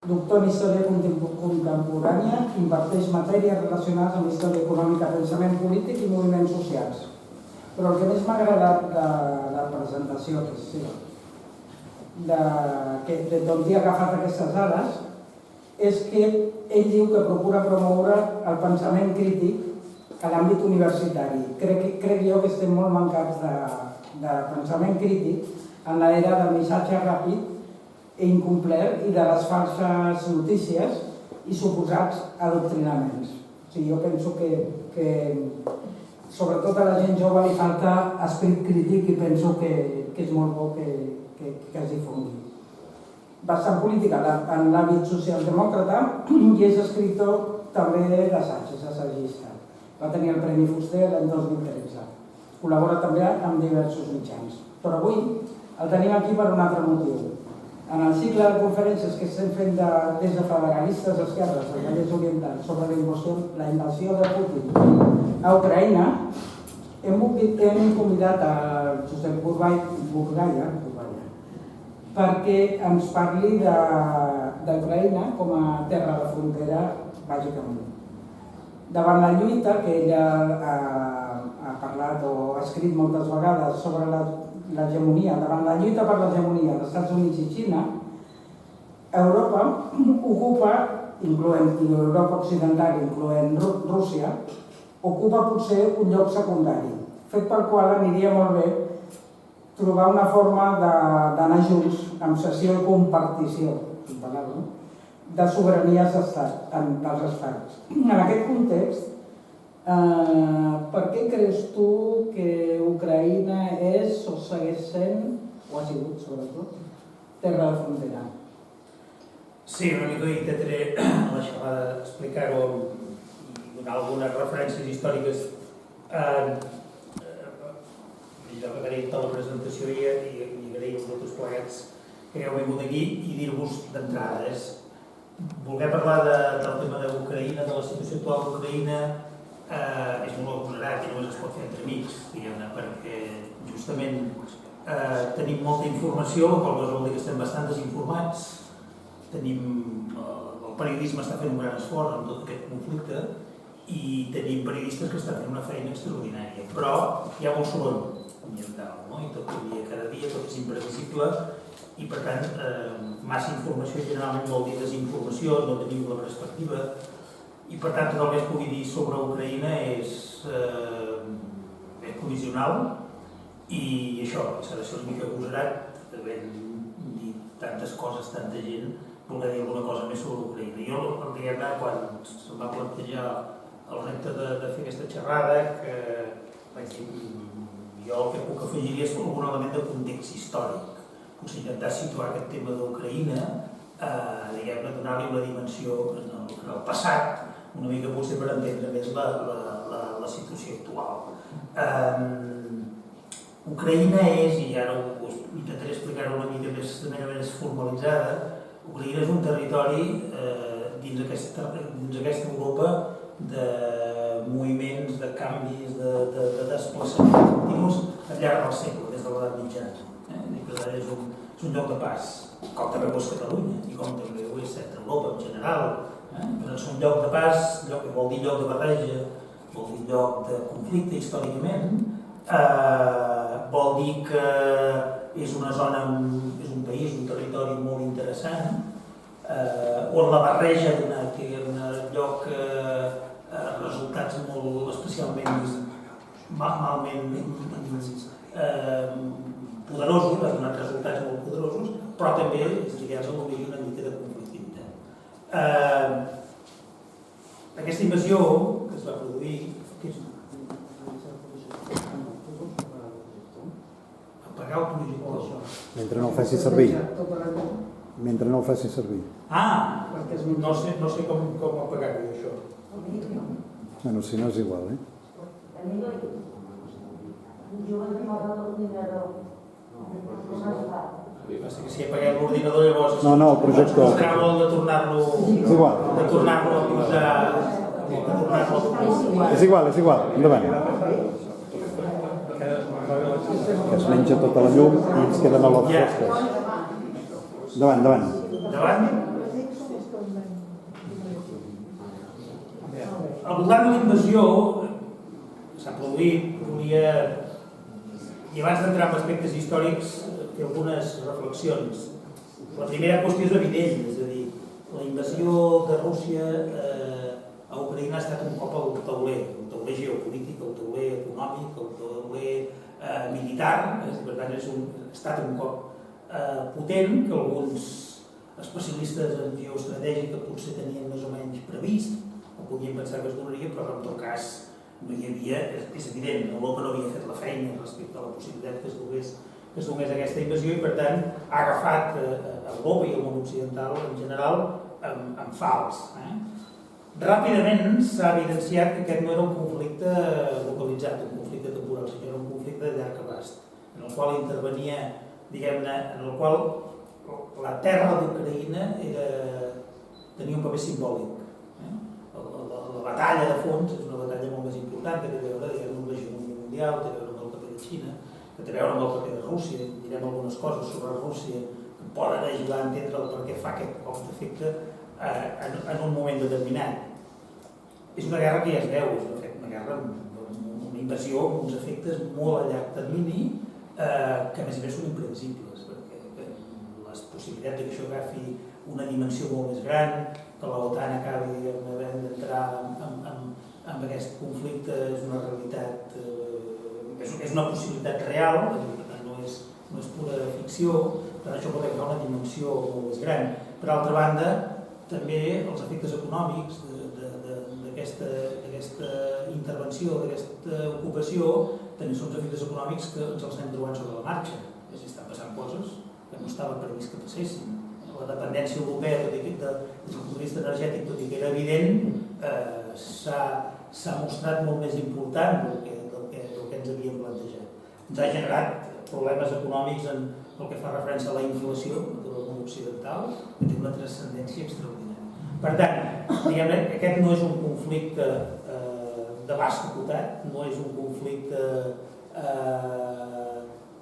Doctor en Història Contemporània, imparteix matèries relacionades amb història econòmica, pensament polític i moviments socials. Però el que més m'ha agradat de la presentació, que és seva, d'on he agafat aquestes dades, és que ell diu que procura promoure el pensament crític a l'àmbit universitari. Crec jo que estem molt mancats de pensament crític en l'era del missatge ràpid i incomplet i de les falses notícies i suposats adoctrinaments. O sigui, jo penso que sobretot a la gent jove li falta esperit crític i penso que és molt bo que es difongui. Bastant política en l'àmbit socialdemòcrata i és escriptor també d'assaig, és assagista. Va tenir el Premi Fuster l'any 2013. Col·labora també amb diversos mitjans. Però avui el tenim aquí per un altre motiu. En el cicle de conferències que estem fent des de federalistes esquerres al Vallès Oriental sobre la invasió de Putin a Ucraïna, hem convidat el Josep Burgaia perquè ens parli d'Ucraïna com a terra de frontera, bàsicament. Davant la lluita que ella ha parlat o ha escrit moltes vegades sobre l'hegemonia, davant la lluita per l'hegemonia dels Estats Units i Xina, Europa ocupa, incloent Europa Occidental, incloent Rússia, ocupa potser un lloc secundari, fet pel qual aniria molt bé trobar una forma d'anar junts amb cessió i compartició, de sobiranies dels estats. En aquest context, per què creus tu que Ucraïna és o segueix sent, o ha sigut sobretot, terra de frontera? Sí, una mica intentaré a la xerrada explicar-ho i donar algunes referències històriques. Jo que agraïm tota la presentació i agraïm a tots plegats que heu vingut aquí i dir-vos d'entrada. Voler parlar del tema d'Ucraïna, de la situació actual d'Ucraïna, és molt agosarat i només es pot fer entre amics, diguem-ne, perquè justament tenim molta informació, la qual cosa vol dir que estem bastant desinformats. El periodisme està fent un gran esforç en tot aquest conflicte i tenim periodistes que estan fent una feina extraordinària, però hi ha molt soroll ambiental, no? I tot canvia cada dia, tot és imprevisible i per tant massa informació generalment vol dir desinformació, no tenim la perspectiva i per tant tot el que es pugui dir sobre Ucraïna és provisional i això, s'ha de ser una mica agosarat havent dit tantes coses, tanta gent, voler dir alguna cosa més sobre Ucraïna. Jo, diguem-ne, quan se'm va plantejar el repte de fer aquesta xerrada, que vaig dir, jo el que puc afegir és algun element de context històric. Potser intentar situar aquest tema d'Ucraïna, diguem-ne, donar-li una dimensió en el passat, una mica potser per entendre més la situació actual. Ucraïna és, i ara us intentaré explicar-ho una mica de manera més formalitzada, Ucraïna és un territori dins aquesta Europa de moviments, de canvis, de desplaçaments continus al llarg del segle, des de l'edat mitjana. És un lloc de pas, com també ho és Catalunya i com també ho és Centre-Europa en general. És un lloc de pas, que vol dir lloc de barreja, vol dir lloc de conflicte històricament, vol dir que és una zona, és un país, un territori molt interessant, on la barreja té un lloc resultats molt especialment malment poderosos, ha donat resultats molt poderosos, però també és lligat a l'origen una mica de conflictivitat. Aquesta invasió que es va produir, apagar el projector. Mentre no el faci servir. Mentre no el faci servir. No sé com apagar-ho, això. Bueno, si no és igual, Passa que si apaguem l'ordinador llavors... No, el projector. Serà molt de tornar-lo... És igual. De tornar-lo a posar... És igual, endavant. Que es menja tota la llum i ens queden a les fresques. Endavant. Endavant? al voltant de la invasió s'ha produït, volia, i abans d'entrar en aspectes històrics, fer algunes reflexions. La primera qüestió és evident, és a dir, la invasió de Rússia a Ucraïna ha estat un cop al tauler geopolític, el tauler econòmic, el tauler militar, per tant ha estat un cop potent que alguns especialistes en geoestratègica potser tenien més o menys previst, o podien pensar que es donaria, però en tot cas no hi havia, és evident, Europa no havia fet la feina respecte a la possibilitat que es donés aquesta invasió i per tant ha agafat Europa i el món occidental en general en fals. Ràpidament s'ha evidenciat que aquest no era un conflicte localitzat, un conflicte temporal, sinó era un conflicte de llarg abast, en el qual intervenia, diguem-ne, en el qual la terra d'Ucraïna tenia un paper simbòlic. La batalla de fons és una batalla molt més important, que té a veure amb l'hegemonia mundial, té a veure amb el paper de Xina, que té a veure amb el paper de Rússia. Direm algunes coses sobre Rússia que poden ajudar a entendre per què fa aquest cop d'efecte en un moment determinat. És una guerra que ja es veu, és una guerra amb una invasió amb uns efectes molt a llarg termini que a més són imprevisibles, perquè les possibilitats que això agafi una dimensió molt més gran, que l'OTAN acabi havent d'entrar en aquest conflicte és una realitat, és una possibilitat real, per tant no és pura ficció, per tant això pot agafar una dimensió molt més gran. Per altra banda, també els efectes econòmics d'aquesta intervenció, d'aquesta ocupació, també són els efectes econòmics que ens els anem trobant sobre la marxa. És a dir, estan passant coses que no estava previst que passessin. La dependència europea, des del punt de vista energètic, tot i que era evident, s'ha mostrat molt més important del que ens havíem plantejat. Ens ha generat problemes econòmics en el que fa referència a la inflació del món occidental, que té una transcendència extraordinària. Per tant, aquest no és un conflicte d'abast acotat, no és un conflicte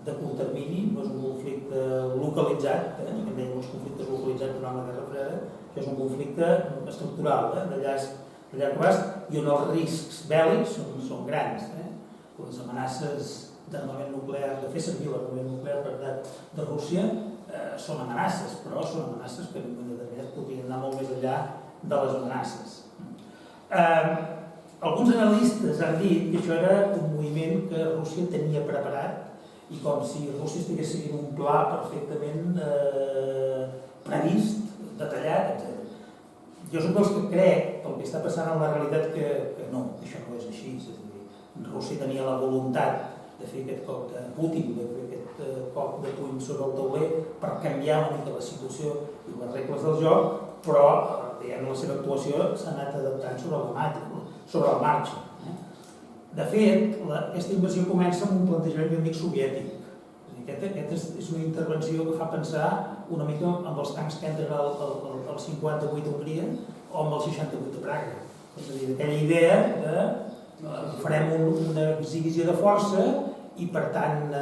de curt termini, no és un conflicte localitzat, que en dèiem els conflictes localitzats durant la Guerra Freda, això és un conflicte estructural, de llarg abast, i on els riscs bèl·lics són grans. Les amenaces d'armament nuclear, de fer servir l'armament nuclear per part de Rússia, són amenaces, però són amenaces que en un moment determinat podrien anar molt més enllà de les amenaces. Alguns analistes han dit que això era un moviment que Rússia tenia preparat i com si Rússia estigués seguint un pla perfectament previst, detallat, etc. Jo soc dels que crec, pel que està passant en la realitat, que no, això no és així. És a dir, Rússia tenia la voluntat de fer aquest cop de Putin, de fer aquest cop de puny sobre el tauler per canviar una mica la situació i les regles del joc, però la seva actuació s'ha anat adaptant sobre la marxa. De fet, aquesta invasió comença amb un plantejament, jo dic, soviètic. Aquesta és una intervenció que fa pensar una mica amb els tancs que entren al 58 a Hongria o amb el 68 a Praga. És a dir, aquella idea de farem una exhibició de força i, per tant,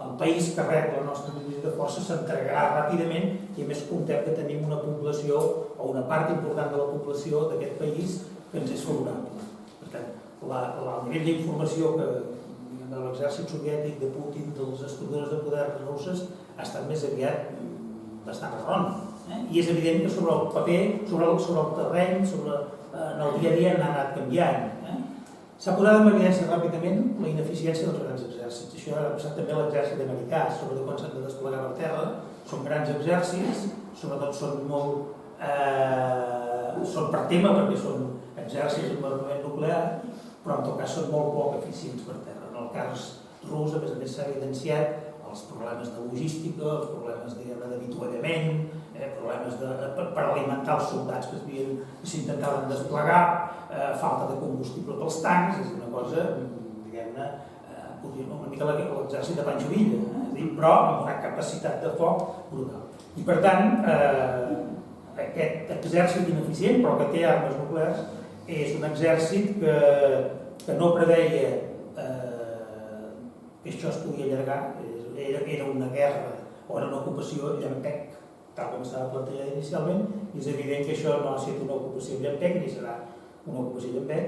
el país que rep la nostra exhibició de força s'entregarà ràpidament i, a més, comptem que tenim una població o una part important de la població d'aquest país que ens és favorable. Per tant, el nivell d'informació de l'exèrcit soviètic, de Putin, dels estructures de poder russes, ha estat més aviat bastant erroni. I és evident que sobre el paper, sobre el terreny, en el dia a dia han anat canviant. S'ha posat en evidència ràpidament la ineficiència dels grans exèrcits. Això ha passat també a l'exèrcit americà, sobretot quan s'han de desplegar per terra. Són grans exèrcits, sobretot són per tema perquè són exèrcits amb armament nuclear, però en tot cas són molt poc eficients per terra. En el cas rus, a més s'ha evidenciat els problemes de logística, els problemes d'avituallament, problemes per alimentar els soldats que s'intentaven desplegar, falta de combustible pels tancs, és una cosa, diguem-ne, una mica l'exèrcit de Pancho Villa, però amb una capacitat de foc brutal. I per tant, aquest exèrcit ineficient, però que té armes nuclears, és un exèrcit que no preveia que això es podia allargar, era una guerra o era una ocupació llampec, tal com estava plantejat inicialment, i és evident que això no ha estat una ocupació llampec, ni serà una ocupació llampec,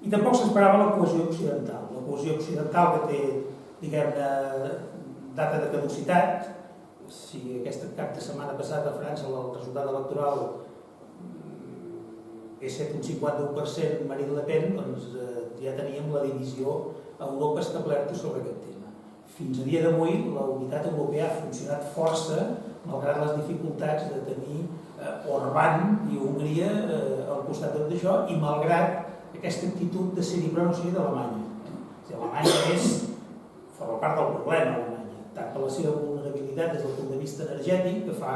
i tampoc s'esperava la cohesió occidental. La cohesió occidental que té, diguem-ne, data de caducitat. Si aquest cap de setmana passat a França el resultat electoral és set un 51% Marine Le Pen, doncs ja teníem la divisió a Europa establerta sobre aquest tema. Fins a dia d'avui la unitat europea ha funcionat força, malgrat les dificultats de tenir Orbán i Hongria al costat d'això, i malgrat aquesta actitud de ser-hi però no ser d'Alemanya. Alemanya forma part del problema, Alemanya, tant per la seva vulnerabilitat des del punt de vista energètic, que fa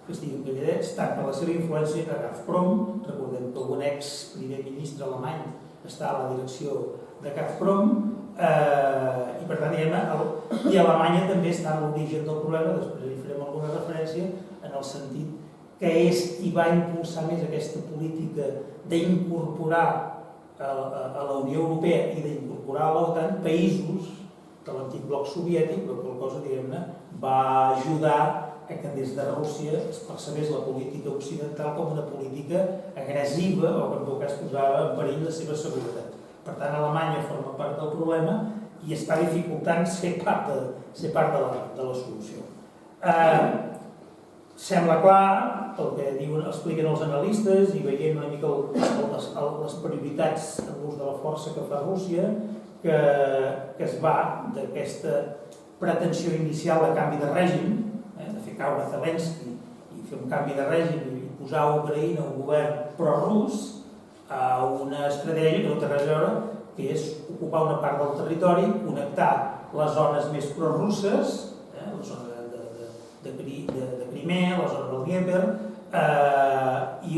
que estiguin calladets, tant per la seva influència a Gazprom. Recordem que un ex-primer ministre alemany està a la direcció de Gazprom, i per tant, i Alemanya també està a l'origen del problema, després hi farem alguna referència, en el sentit que és qui va impulsar més aquesta política d'incorporar a la Unió Europea i d'incorporar a l'OTAN països de l'antic bloc soviètic, la qual cosa, diguem-ne, va ajudar a que des de Rússia es percebés la política occidental com una política agressiva o que en tot cas posava en perill la seva seguretat. Per tant, Alemanya forma part del problema i està dificultant ser part de la solució. Sembla clar, el que expliquen els analistes i veient una mica les prioritats en l'ús de la força que fa Rússia, que es va d'aquesta pretensió inicial de canvi de règim, de fer caure Zelensky i fer un canvi de règim i posar a Ucraïna un govern prorus, a una estratègia que no té res a veure, que és ocupar una part del territori, connectar les zones més prorusses, la zona de Crimea, la zona del Dnieper, i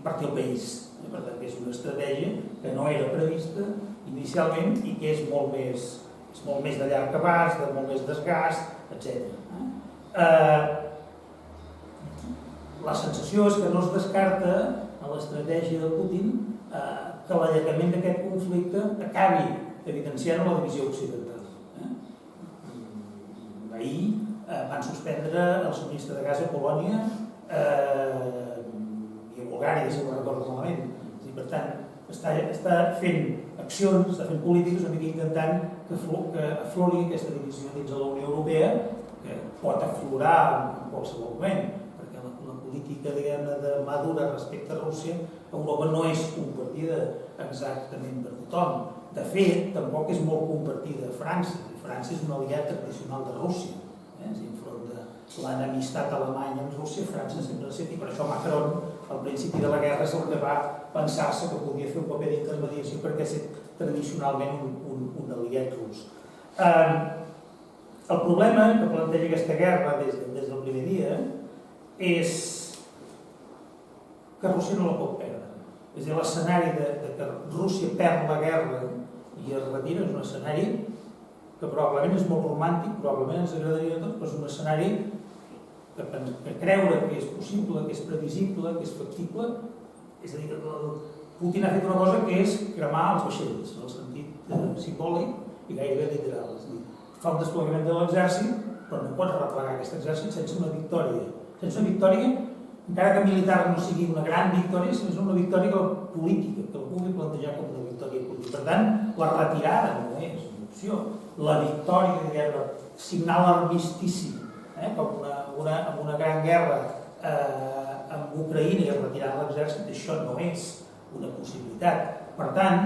partir el país. Per tant, és una estratègia que no era prevista inicialment i que és molt més de llarg abast, de molt més desgast, etc. La sensació és que no es descarta a l'estratègia de Putin que l'allargament d'aquest conflicte acabi evidenciant la divisió occidental. Ahir van suspendre el subministre de gas a Polònia i a Bulgària, si no recordo malament. Per tant, està fent accions, està fent polítiques una mica intentant que aflori aquesta divisió dins de la Unió Europea, que pot aflorar en qualsevol moment, perquè la política, diguem-ne, de mà dura respecte a Rússia a Europa no és compartida exactament per tothom. De fet, tampoc és molt compartida a França. França és un aliat tradicional de Rússia. Enfront de l'enemistat alemanya amb Rússia, França sempre ha estat, i per això Macron, al principi de la guerra, és el que va pensar-se que podia fer un paper d'intermediació perquè és tradicionalment un aliat rus. El problema que planteja aquesta guerra des del primer dia és que Rússia no la pot perdre. És a dir, l'escenari de que Rússia perd la guerra i es retira és un escenari que probablement és molt romàntic, probablement ens agradaria a tots, però és un escenari que creure que és possible, que és previsible, que és factible. És a dir, Putin ha fet una cosa que és cremar els vaixells, en el sentit simbòlic i gairebé literal. És a dir, fa un desplegament de l'exèrcit, però no pot replegar aquest exèrcit sense una victòria. Sense una victòria, encara que militar no sigui una gran victòria, sinó una victòria política, que el pugui plantejar com una victòria política. Per tant, la retirada no és una opció. La victòria, diguem-ne, signar l'armistici, com una gran guerra amb Ucraïna i retirar l'exèrcit, això no és una possibilitat. Per tant,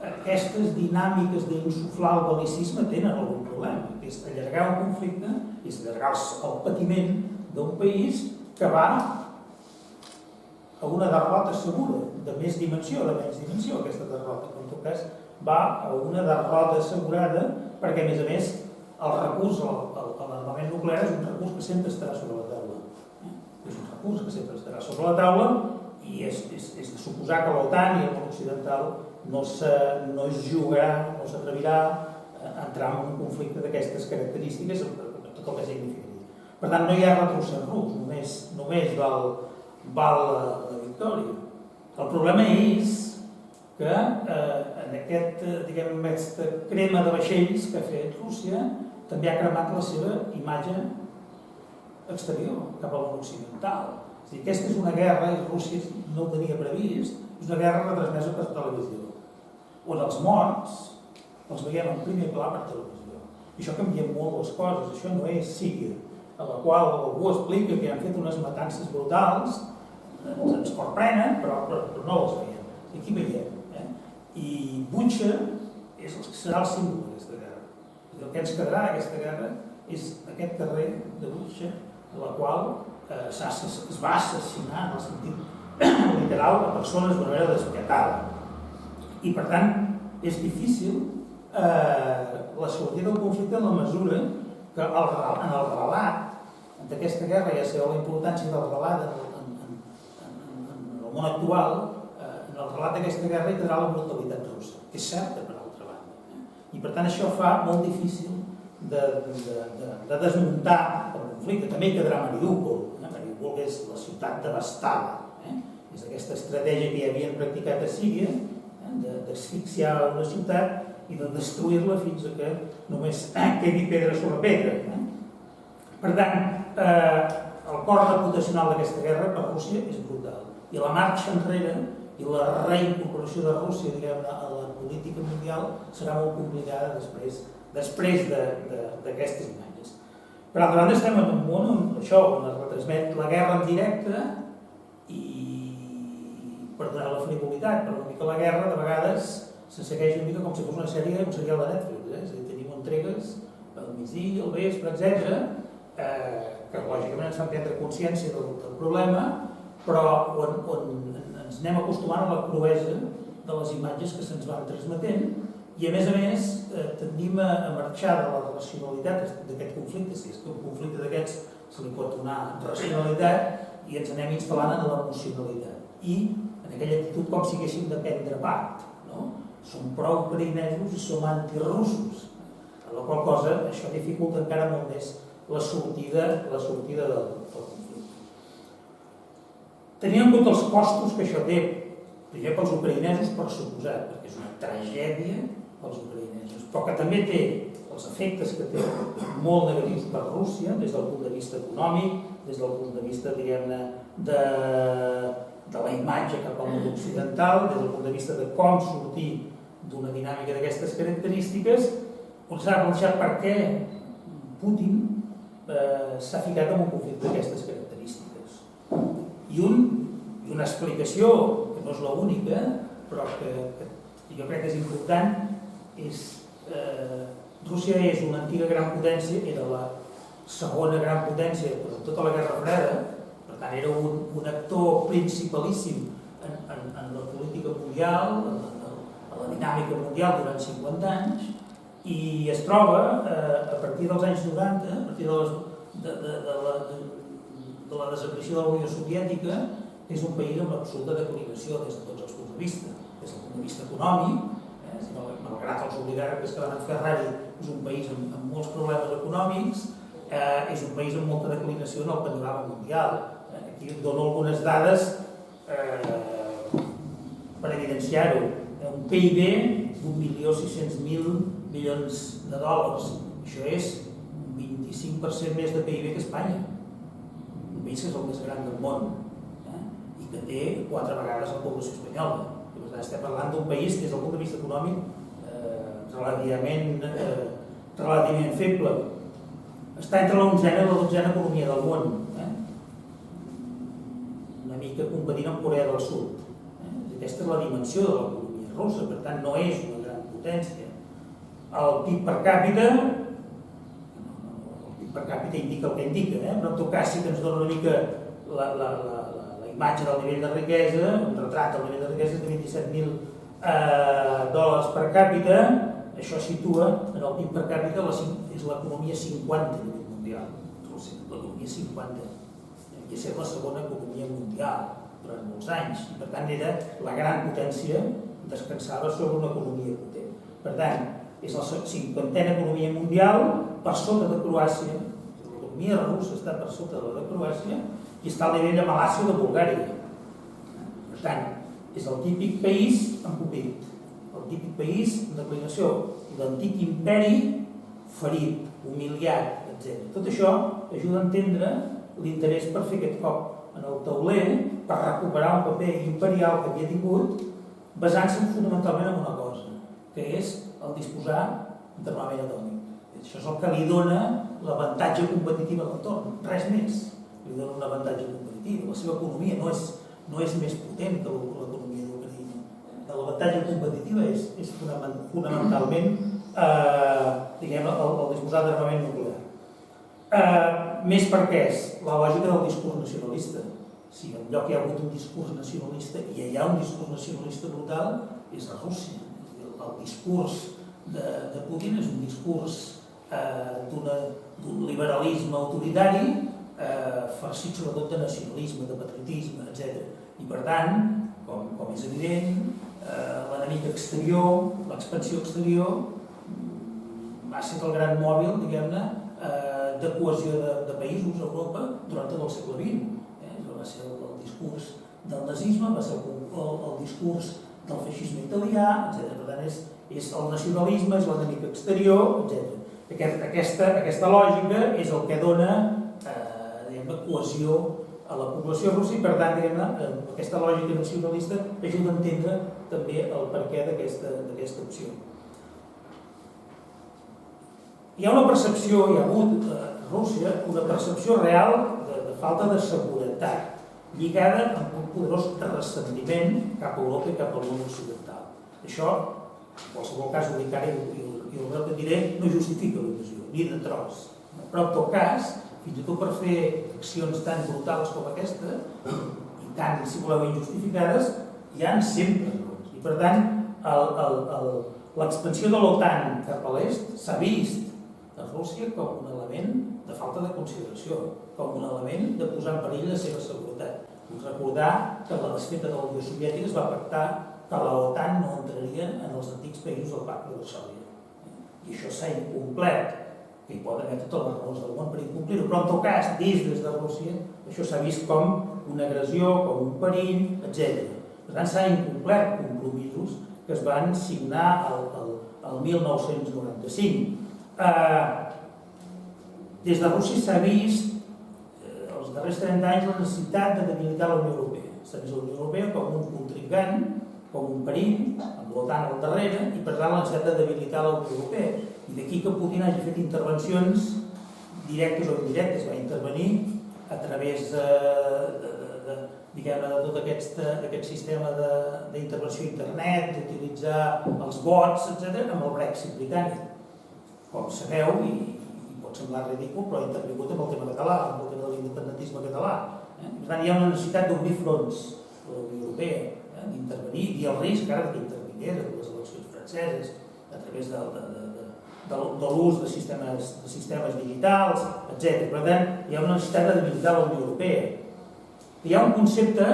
aquestes dinàmiques d'insuflar el bel·licisme tenen algun problema, que és allargar un conflicte i és allargar el patiment d'un país que va a una derrota segura, de més dimensió, de menys dimensió, aquesta derrota, que en tot cas va a una derrota assegurada, perquè a més el recurs a l'armament nuclear és un recurs que sempre estarà sobre la taula. És un recurs que sempre estarà sobre la taula i és de suposar que l'OTAN i el món occidental no es jugarà, no s'atrevirà a entrar en un conflicte d'aquestes característiques amb tot el que significaria. Per tant, no hi ha retrocés rus, només val la victòria. El problema és que en aquesta crema de vaixells que ha fet Rússia també ha cremat la seva imatge exterior, cap al món occidental. És a dir, aquesta és una guerra, i Rússia no ho tenia previst, és una guerra retransmesa per televisió, on els morts els veiem en primer pla per televisió. I això canvia molt les coses, això no és Síria, a la qual algú explica que han fet unes matances brutals, ens sorprenen, però no les veiem. Aquí veiem. I Butxa és el que serà el símbol d'aquesta guerra. El que ens quedarà d'aquesta guerra és aquest carrer de Butxa, a la qual es va assassinar, en el sentit literal, a persones d'una manera despietada. I, per tant, és difícil la sortida del conflicte en la mesura que en el relat d'aquesta guerra, ja sabeu la importància del relat en el món actual, en el relat d'aquesta guerra hi quedarà la brutalitat russa, que és certa per altra banda. I per tant això fa molt difícil de desmuntar el conflicte. També hi quedarà Mariúpol. Mariúpol és la ciutat devastada. És aquesta estratègia que ja havien practicat a Síria, d'asfixiar una ciutat i de destruir-la fins a que només quedi pedra sobre pedra. Per tant, el cost reputacional d'aquesta guerra per Rússia és brutal. I la marxa enrere i la reincorporació de Rússia, diguem-ne, a la política mundial serà molt complicada després d'aquestes imatges. Per altra banda, estem en un món on això, on es retransmet la guerra en directe i, perdoneu la frivolitat, però una mica la guerra de vegades se segueix una mica com si fos una sèrie, un serial de Netflix, És a dir, tenim entregues al migdia, al vespre, etc., que lògicament ens fan prendre consciència del problema, però on ens anem acostumant a la cruesa de les imatges que se'ns van transmetent i, a més, tendim a marxar de la racionalitat d'aquest conflicte, si és que un conflicte d'aquests se li pot donar racionalitat, i ens anem instal·lant en l'emocionalitat. I en aquella actitud com si haguéssim de prendre part. Som prou ucraïnesos i som antirussos, a la qual cosa això dificulta encara molt més la sortida del conflicte. Tenint en compte els costos que això té, primer pels ucraïnesos, per suposat, perquè és una tragèdia pels ucraïnesos, però que també té els efectes que té molt negatius per Rússia, des del punt de vista econòmic, des del punt de vista, diguem-ne, de la imatge cap al món occidental, des del punt de vista de com sortir d'una dinàmica d'aquestes característiques, on s'ha planejat per què Putin s'ha ficat en un conflicte d'aquestes característiques. I una explicació, que no és l'única, però que jo crec que és important, és Rússia és una antiga gran potència, era la segona gran potència durant tota la Guerra Freda, per tant era un actor principalíssim en la política mundial, a la dinàmica mundial durant 50 anys, i es troba, a partir dels anys 90, a partir de la desaparició de la Unió Soviètica, és un país amb absoluta declinació des de tots els punts de vista. Des del punt de vista econòmic, malgrat els oligarques que van Ferrari, és un país amb molts problemes econòmics, és un país amb molta declinació en el panorama mundial. Aquí dono algunes dades per evidenciar-ho. Un PIB d'1.600.000 milions de dòlars. Això és un 25% més de PIB que Espanya. Un país que és el més gran del món i que té 4 vegades la població espanyola. I per tant estem parlant d'un país que des del punt de vista econòmic relativament feble. Està entre la 11a i la 12a economia del món. Una mica competint amb Corea del Sud. Aquesta és la dimensió de l'economia russa, per tant no és una gran potència. El PIB per càpita indica el que indica, però en tot cas sí que ens dona una mica la imatge del nivell de riquesa, un retrat del nivell de riquesa de 27.000 dòlars per càpita. Això situa en el PIB per càpita, és l'economia 50 a nivell mundial, l'economia 50, i és la segona economia mundial durant molts anys, i per tant era la gran potència, descansava sobre una economia potent. Per tant, és la 50a economia mundial per sota de Croàcia, l'economia russa està per sota de la de Croàcia i està al nivell de Malàisia o de Bulgària. Per tant, és el típic país empobrit, el típic país en declinació, l'antic imperi ferit, humiliat, etc. Tot això ajuda a entendre l'interès per fer aquest cop en el tauler, per recuperar un paper imperial que havia tingut, basant-se fonamentalment en una cosa, que és el disposar d'armament atòmic. Això és el que li dona l'avantatge competitiu a l'entorn, res més. Li dona un avantatge competitiu. La seva economia no és més potent que l'economia d'Ucraïna. L'avantatge competitiu és fonamentalment el disposar d'armament nuclear. Més perquè és la lògica del discurs nacionalista. Si en lloc hi ha hagut un discurs nacionalista i hi ha un discurs nacionalista brutal, és a Rússia. El discurs de Putin és un discurs d'un liberalisme autoritari farcit sobretot de nacionalisme, de patriotisme, etc. I per tant, com és evident, l'enemic exterior, l'expansió exterior, ha estat el gran mòbil, diguem-ne, de cohesió de països a Europa durant tot el segle XX. Va ser el discurs del nazisme, va ser el discurs del feixisme italià, etc. Per tant, és el nacionalisme, és l'enemic exterior, etc. Aquesta lògica és el que dona cohesió a la població russa i, per tant, aquesta lògica nacionalista ajuda a entendre també el perquè d'aquesta opció. Hi ha una percepció, hi ha hagut a Rússia una percepció real de falta de seguretat, lligada amb un poderós ressentiment cap a Europa i cap al món occidental. Això, en qualsevol cas, ho dic ara i el que diré, no justifica l'invasió, ni de tros. Però, en tot cas, fins i tot per fer accions tan brutals com aquesta, i tan, si voleu, injustificades, hi ha sempre raons. I, per tant, l'expansió de l'OTAN cap a l'est s'ha vist a Rússia com un element de falta de consideració, com un element de posar en perill la seva seguretat. Vull recordar que la desfeta de la Unió Soviètica es va pactar que l'OTAN no entraria en els antics països del Pacte de Varsòvia. I això s'ha incomplert, que hi poden haver totes les raons del món per incomplir-ho, però en tot cas, des de Rússia, això s'ha vist com una agressió, com un perill, etc. Per tant, s'han incomplert compromisos que es van signar el 1995. Des de Rússia s'ha vist els darrers 30 anys la necessitat de debilitar la Unió Europea. S'ha vist la Unió Europea com un contrincant, com un perill, amb l'OTAN al darrere, i per tant la necessitat de debilitar la Unió Europea. I d'aquí que Putin hagi fet intervencions directes o indirectes. Va intervenir a través de tot aquest sistema d'intervenció a internet, d'utilitzar els bots, etc., amb el Brexit britànic. Com sabeu, i pot semblar ridícul, però ha intervingut amb el tema català, amb el tema de l'independentisme català. Per tant, hi ha una necessitat d'obrir fronts a la Unió Europea, d'intervenir, i el risc ara que intervingués en les eleccions franceses, a través de l'ús de sistemes digitals, etc. Per tant, hi ha una necessitat de debilitar la Unió Europea. Hi ha un concepte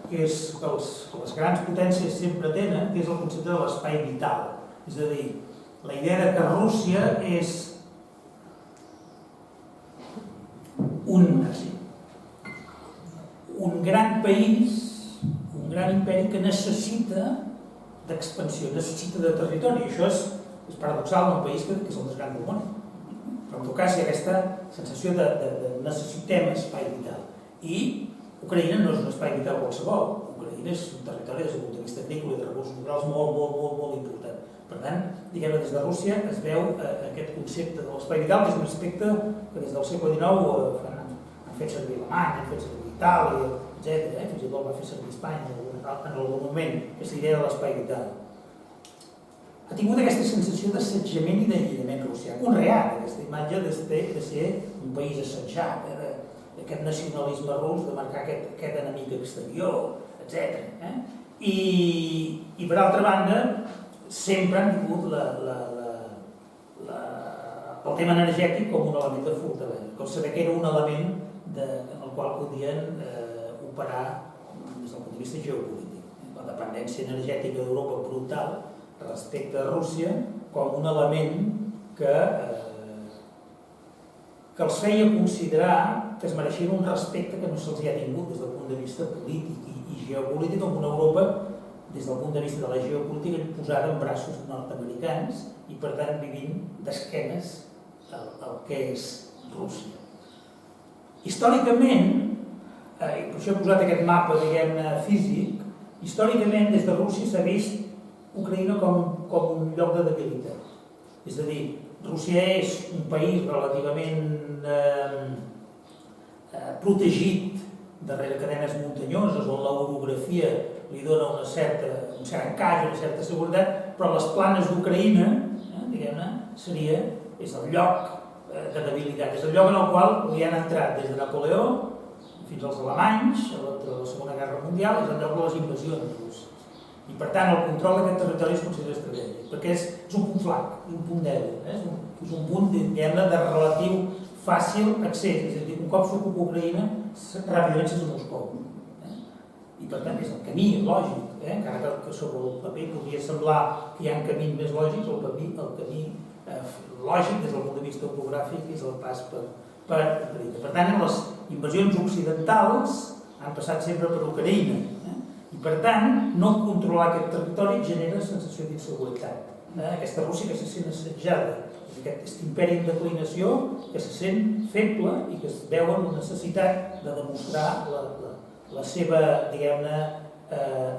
que les grans potències sempre tenen, que és el concepte de l'espai vital. És a dir, la idea que Rússia és un gran país, un gran imperi que necessita d'expansió, necessita de territori. Això és paradoxal en un país que és el més gran del món. Però en tot cas hi ha aquesta sensació de necessitem espai vital. I Ucraïna no és un espai vital qualsevol. Ucraïna és un territori des del punt de vista agrícola i de recursos naturals molt important. Per tant, diguem-ne, des de Rússia es veu aquest concepte de l'espai vital, que és un aspecte que des del segle XIX han fet servir Alemanya, han fet servir Itàlia, etc. Fins i tot va fer servir Espanya en algun moment, és l'idea de l'espai vital. Ha tingut aquesta sensació d'assetjament i d'aïllament russià, ha conreat aquesta imatge de ser un país assetjat, d'aquest nacionalisme rus, de marcar aquest enemic exterior, etc. I per altra banda, sempre han tingut el tema energètic com un element de fortalesa, com saber que era un element en el qual podien operar des del punt de vista geopolític. La dependència energètica d'Europa brutal respecte a Rússia com un element que els feia considerar que es mereixien un respecte que no se'ls hi ha tingut des del punt de vista polític i geopolític, amb una Europa des del punt de vista de la geopolítica posada en braços nord-americans i per tant vivint d'esquenes al que és Rússia. Històricament, i per això he posat aquest mapa, diguem-ne, físic, històricament des de Rússia s'ha vist Ucraïna com un lloc de debilitat. És a dir, Rússia és un país relativament protegit darrere cadenes muntanyoses on l'orografia li dona un cert encaix, una certa seguretat, però les planes d'Ucraïna, diguem-ne, és el lloc de debilitat, és el lloc en el qual hi han entrat des de Napoleó fins als alemanys, a la Segona Guerra Mundial, és el lloc de les invasions russes. I per tant el control d'aquest territori es considera estratègic, perquè és un punt flac, un punt dèbil, és un punt de relatiu fàcil accés, és a dir, un cop s'ocupa Ucraïna, ràpidament s'és a Moscou. I per tant és el camí lògic, encara que sobre el paper podria semblar que hi ha camins més lògics, el camí lògic des del punt de vista orogràfic és el pas per Ucraïna. Per tant, les invasions occidentals han passat sempre per Ucraïna. I per tant, no controlar aquest territori genera sensació d'inseguretat. Aquesta Rússia que se sent assetjada, aquest imperi en declinació que se sent feble i que es veu en la necessitat de demostrar la seva, diguem-ne,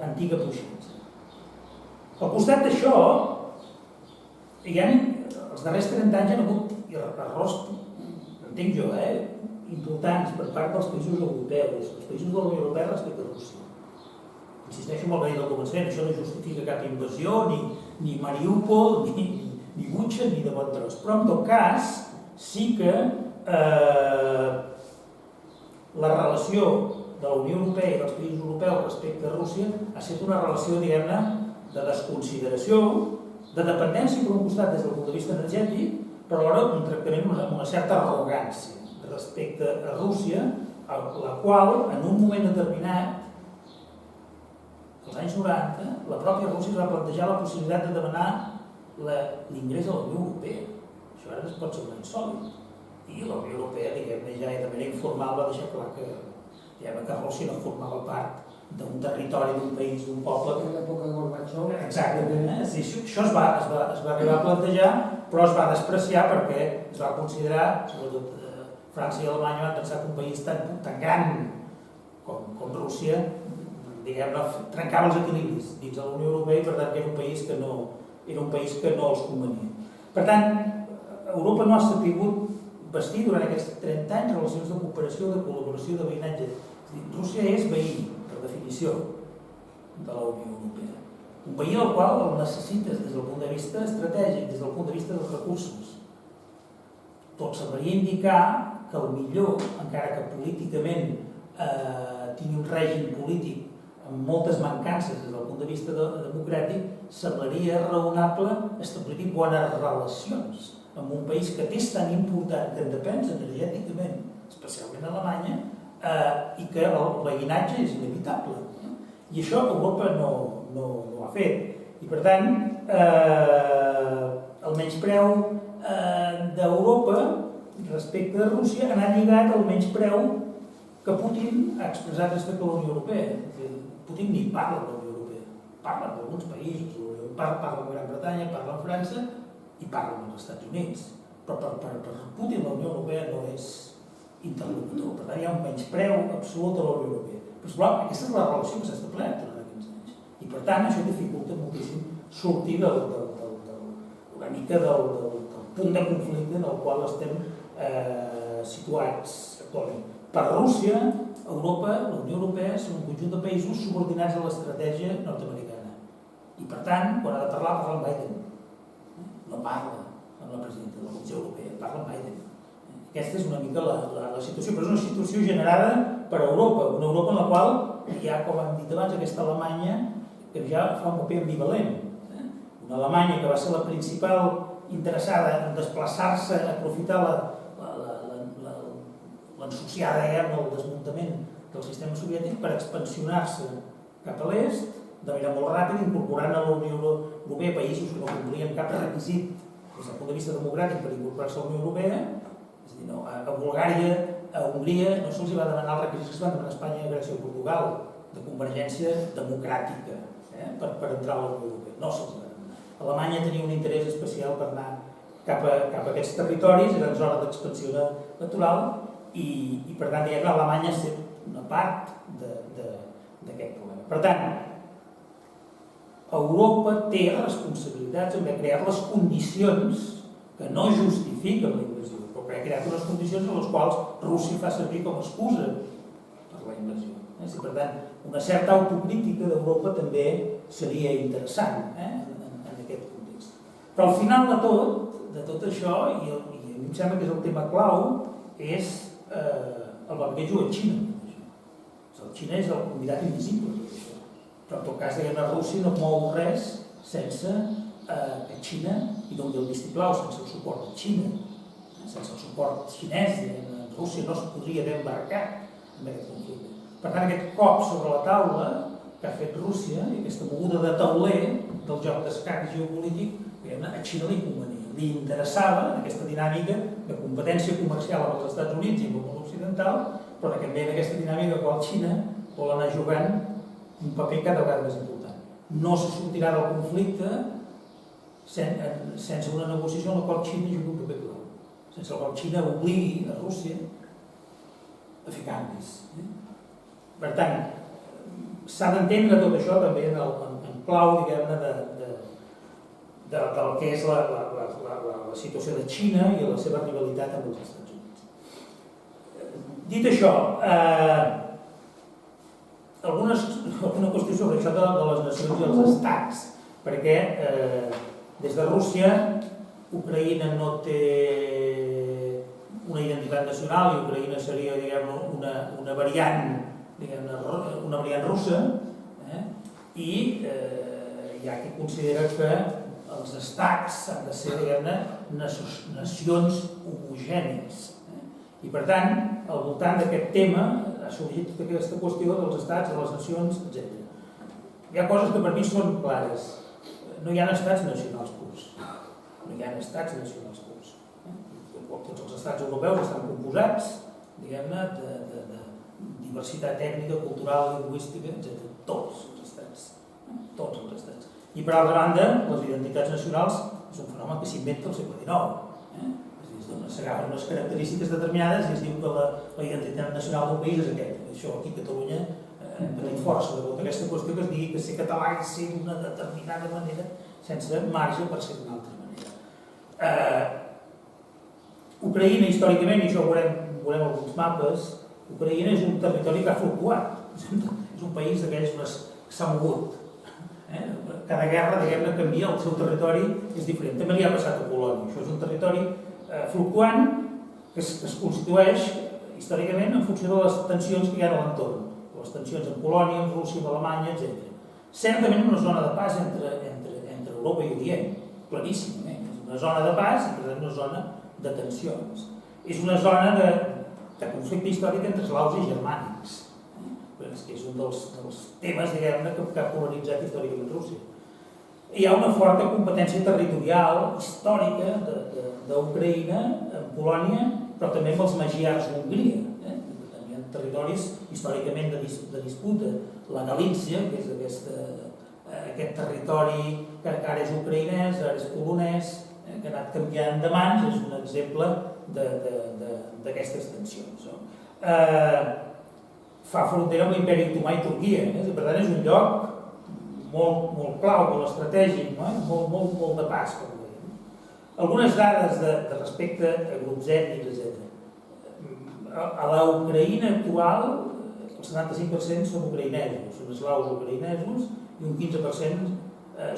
antiga puixança. Al costat d'això, els darrers 30 anys han hagut errors, entenc jo, importants per part dels països europeus, els països de la Unió Europea respecte a Rússia. Insisteixo en el que he dit al començament, això no justifica cap invasió, ni Mariúpol, ni Butxa, ni de bon tros. Però en tot cas, sí que la relació de la Unió Europea i dels països europeus respecte a Rússia ha estat una relació, diguem-ne, de desconsideració, de dependència per un costat des del punt de vista energètic, però alhora un tractament amb una certa arrogància respecte a Rússia, la qual, en un moment determinat, als anys 90, la pròpia Rússia es va plantejar la possibilitat de demanar l'ingrés a la Unió Europea. Això ara es pot semblar insòlit. I la Unió Europea, diguem-ne, ja de manera informal va deixar clar que Rússia no formava part d'un territori, d'un país, d'un poble. En l'època de Gorbachev. Exactament. Això es va arribar a plantejar, però es va despreciar perquè es va considerar, sobretot França i Alemanya van pensar que un país tan gran com Rússia, diguem-ne, trencava els equilibris dins de la Unió Europea i per tant era un país que no els convenia. Per tant, Europa no ha sabut bastir durant aquests 30 anys relacions de cooperació, de col·laboració, de veïnatge. Rússia és veí, per definició, de la Unió Europea. Un veí al qual el necessites des del punt de vista estratègic, des del punt de vista dels recursos. Tot semblaria indicar que el millor, encara que políticament tingui un règim polític amb moltes mancances des del punt de vista democràtic, semblaria raonable establir bones relacions amb un país que és tan important, que en depèn energèticament, especialment Alemanya, i que el veïnatge és inevitable. I això Europa no ho ha fet. I per tant, el menyspreu d'Europa respecte a Rússia ha anat lligat al menyspreu que Putin ha expressat respecte a la Unió Europea. Putin ni parla de la Unió Europea, parla d'alguns països, parla amb Gran Bretanya, parla amb França i parla amb els Estats Units. Però per Putin la Unió Europea no és interlocutor, per tant hi ha un menyspreu absolut a la Unió Europea. Però esclar, aquesta és la relació que s'ha establert durant aquests anys. I per tant això dificulta moltíssim sortir una mica del punt de conflicte en el qual estem situats actualment. Per Rússia, Europa, la Unió Europea, són un conjunt de països subordinats a l'estratègia nord-americana. I per tant, quan ha de parlar amb Biden. No parla amb la presidenta de la Comissió Europea, parla amb Biden. Aquesta és una mica la situació, però és una situació generada per Europa, una Europa en la qual hi ha, com hem dit abans, aquesta Alemanya que ja fa un paper ambivalent. Una Alemanya que va ser la principal interessada en desplaçar-se, aprofitar l'ensociada guerra, el desmuntament del sistema soviètic per expansionar-se cap a l'est de manera molt ràpida, incorporant a la Unió Europea països que no complien cap requisit des del punt de vista democràtic per incorporar-se a la Unió Europea. És a dir, a Bulgària, a Hongria, no se'ls va demanar els requisits que es van demanar a Espanya, Grècia o Portugal, de convergència democràtica per entrar a la Unió Europea. No se'ls va demanar. Alemanya tenia un interès especial per anar cap a aquests territoris, era en zona d'expansió natural, i per tant, diguem, Alemanya és una part d'aquest problema. Per tant, Europa té responsabilitats en haver creat les condicions que no justifiquen la invasió, però que ha creat unes condicions en les quals Rússia fa servir com a excusa per la invasió. Per tant, una certa autocrítica d'Europa també seria interessant en aquest context. Però al final de tot això, i a mi em sembla que és el tema clau, és el paper que juga Xina. Xina és el convidat invisible. Però en tot cas, Rússia no mou res sense que Xina hi doni el vistiplau, sense el suport de Xina, sense el suport xinès. Rússia no es podria haver embarcat en aquest conflicte. Per tant, aquest cop sobre la taula que ha fet Rússia i aquesta moguda de tauler del joc d'escac geopolític, a Xina li convenia. Li interessava aquesta dinàmica de competència comercial amb els Estats Units i amb el món occidental, però també en aquesta dinàmica en la qual Xina vol anar jugant un paper cada vegada més important. No se sortirà del conflicte sense una negociació en la qual Xina jugui un paper clau, sense la qual Xina obligui a Rússia a fer canvis. Per tant, s'ha d'entendre tot això també en clau, diguem-ne, del que és la situació de Xina i la seva rivalitat amb els Estats Units. Dit això, alguna qüestió sobre això de les nacions i els estats, perquè des de Rússia, Ucraïna no té una identitat nacional i Ucraïna seria, diguem-ne, una variant russa, i hi ha qui considera que els estats han de ser, diguem-ne, nacions homogènies. I per tant, al voltant d'aquest tema ha sorgit tota aquesta qüestió dels estats, de les nacions, etc. Hi ha coses que per mi són clares. No hi ha estats nacionals purs. No hi ha estats nacionals purs. Tots els estats europeus estan composats, diguem-ne, de diversitat ètnica, cultural, lingüística, etc. Tots els estats. Tots els estats. I per altra banda, les identitats nacionals és un fenomen que s'inventa al segle XIX. S'agafen unes característiques determinades i es diu que la identitat nacional d'un país és aquest. Això aquí a Catalunya hem tenit força de tota aquesta qüestió que es digui que ser català és ser d'una determinada manera sense marge per ser d'una altra manera. Ucraïna, històricament, i això ho veurem alguns mapes, Ucraïna és un territori que ha fluctuat. És un país d'aquells que s'ha mogut. Cada guerra, diguem-ne, canvia, el seu territori és diferent. També li ha passat a Polònia. Això és un territori fluctuant que es constitueix històricament en funció de les tensions que hi ha a l'entorn. Les tensions amb Polònia, amb Rússia, amb Alemanya, etc. Certament una zona de pas entre Europa i Orient, claríssimament. És una zona de pas i per tant una zona de tensions. És una zona de conflicte històric entre eslaus i germànics, que és un dels temes, diguem-ne, que ha polaritzat històricament Rússia. Hi ha una forta competència territorial, històrica, d'Ucraïna, amb Polònia, però també amb els magiars d'Hongria. Hi ha territoris històricament de disputa. La Galícia, que és aquest territori que ara és ucraïnès, ara és polonès, que ha anat canviant de mans, és un exemple d'aquestes tensions. Fa frontera amb l'imperi otomà i Turquia, per tant és un lloc molt clau, molt estratègic, molt de pas, com dèiem. Algunes dades respecte a grups ètnics, etc. A la Ucraïna actual, el 75% són ucraïnesos, són eslaus ucraïnesos, i un 15%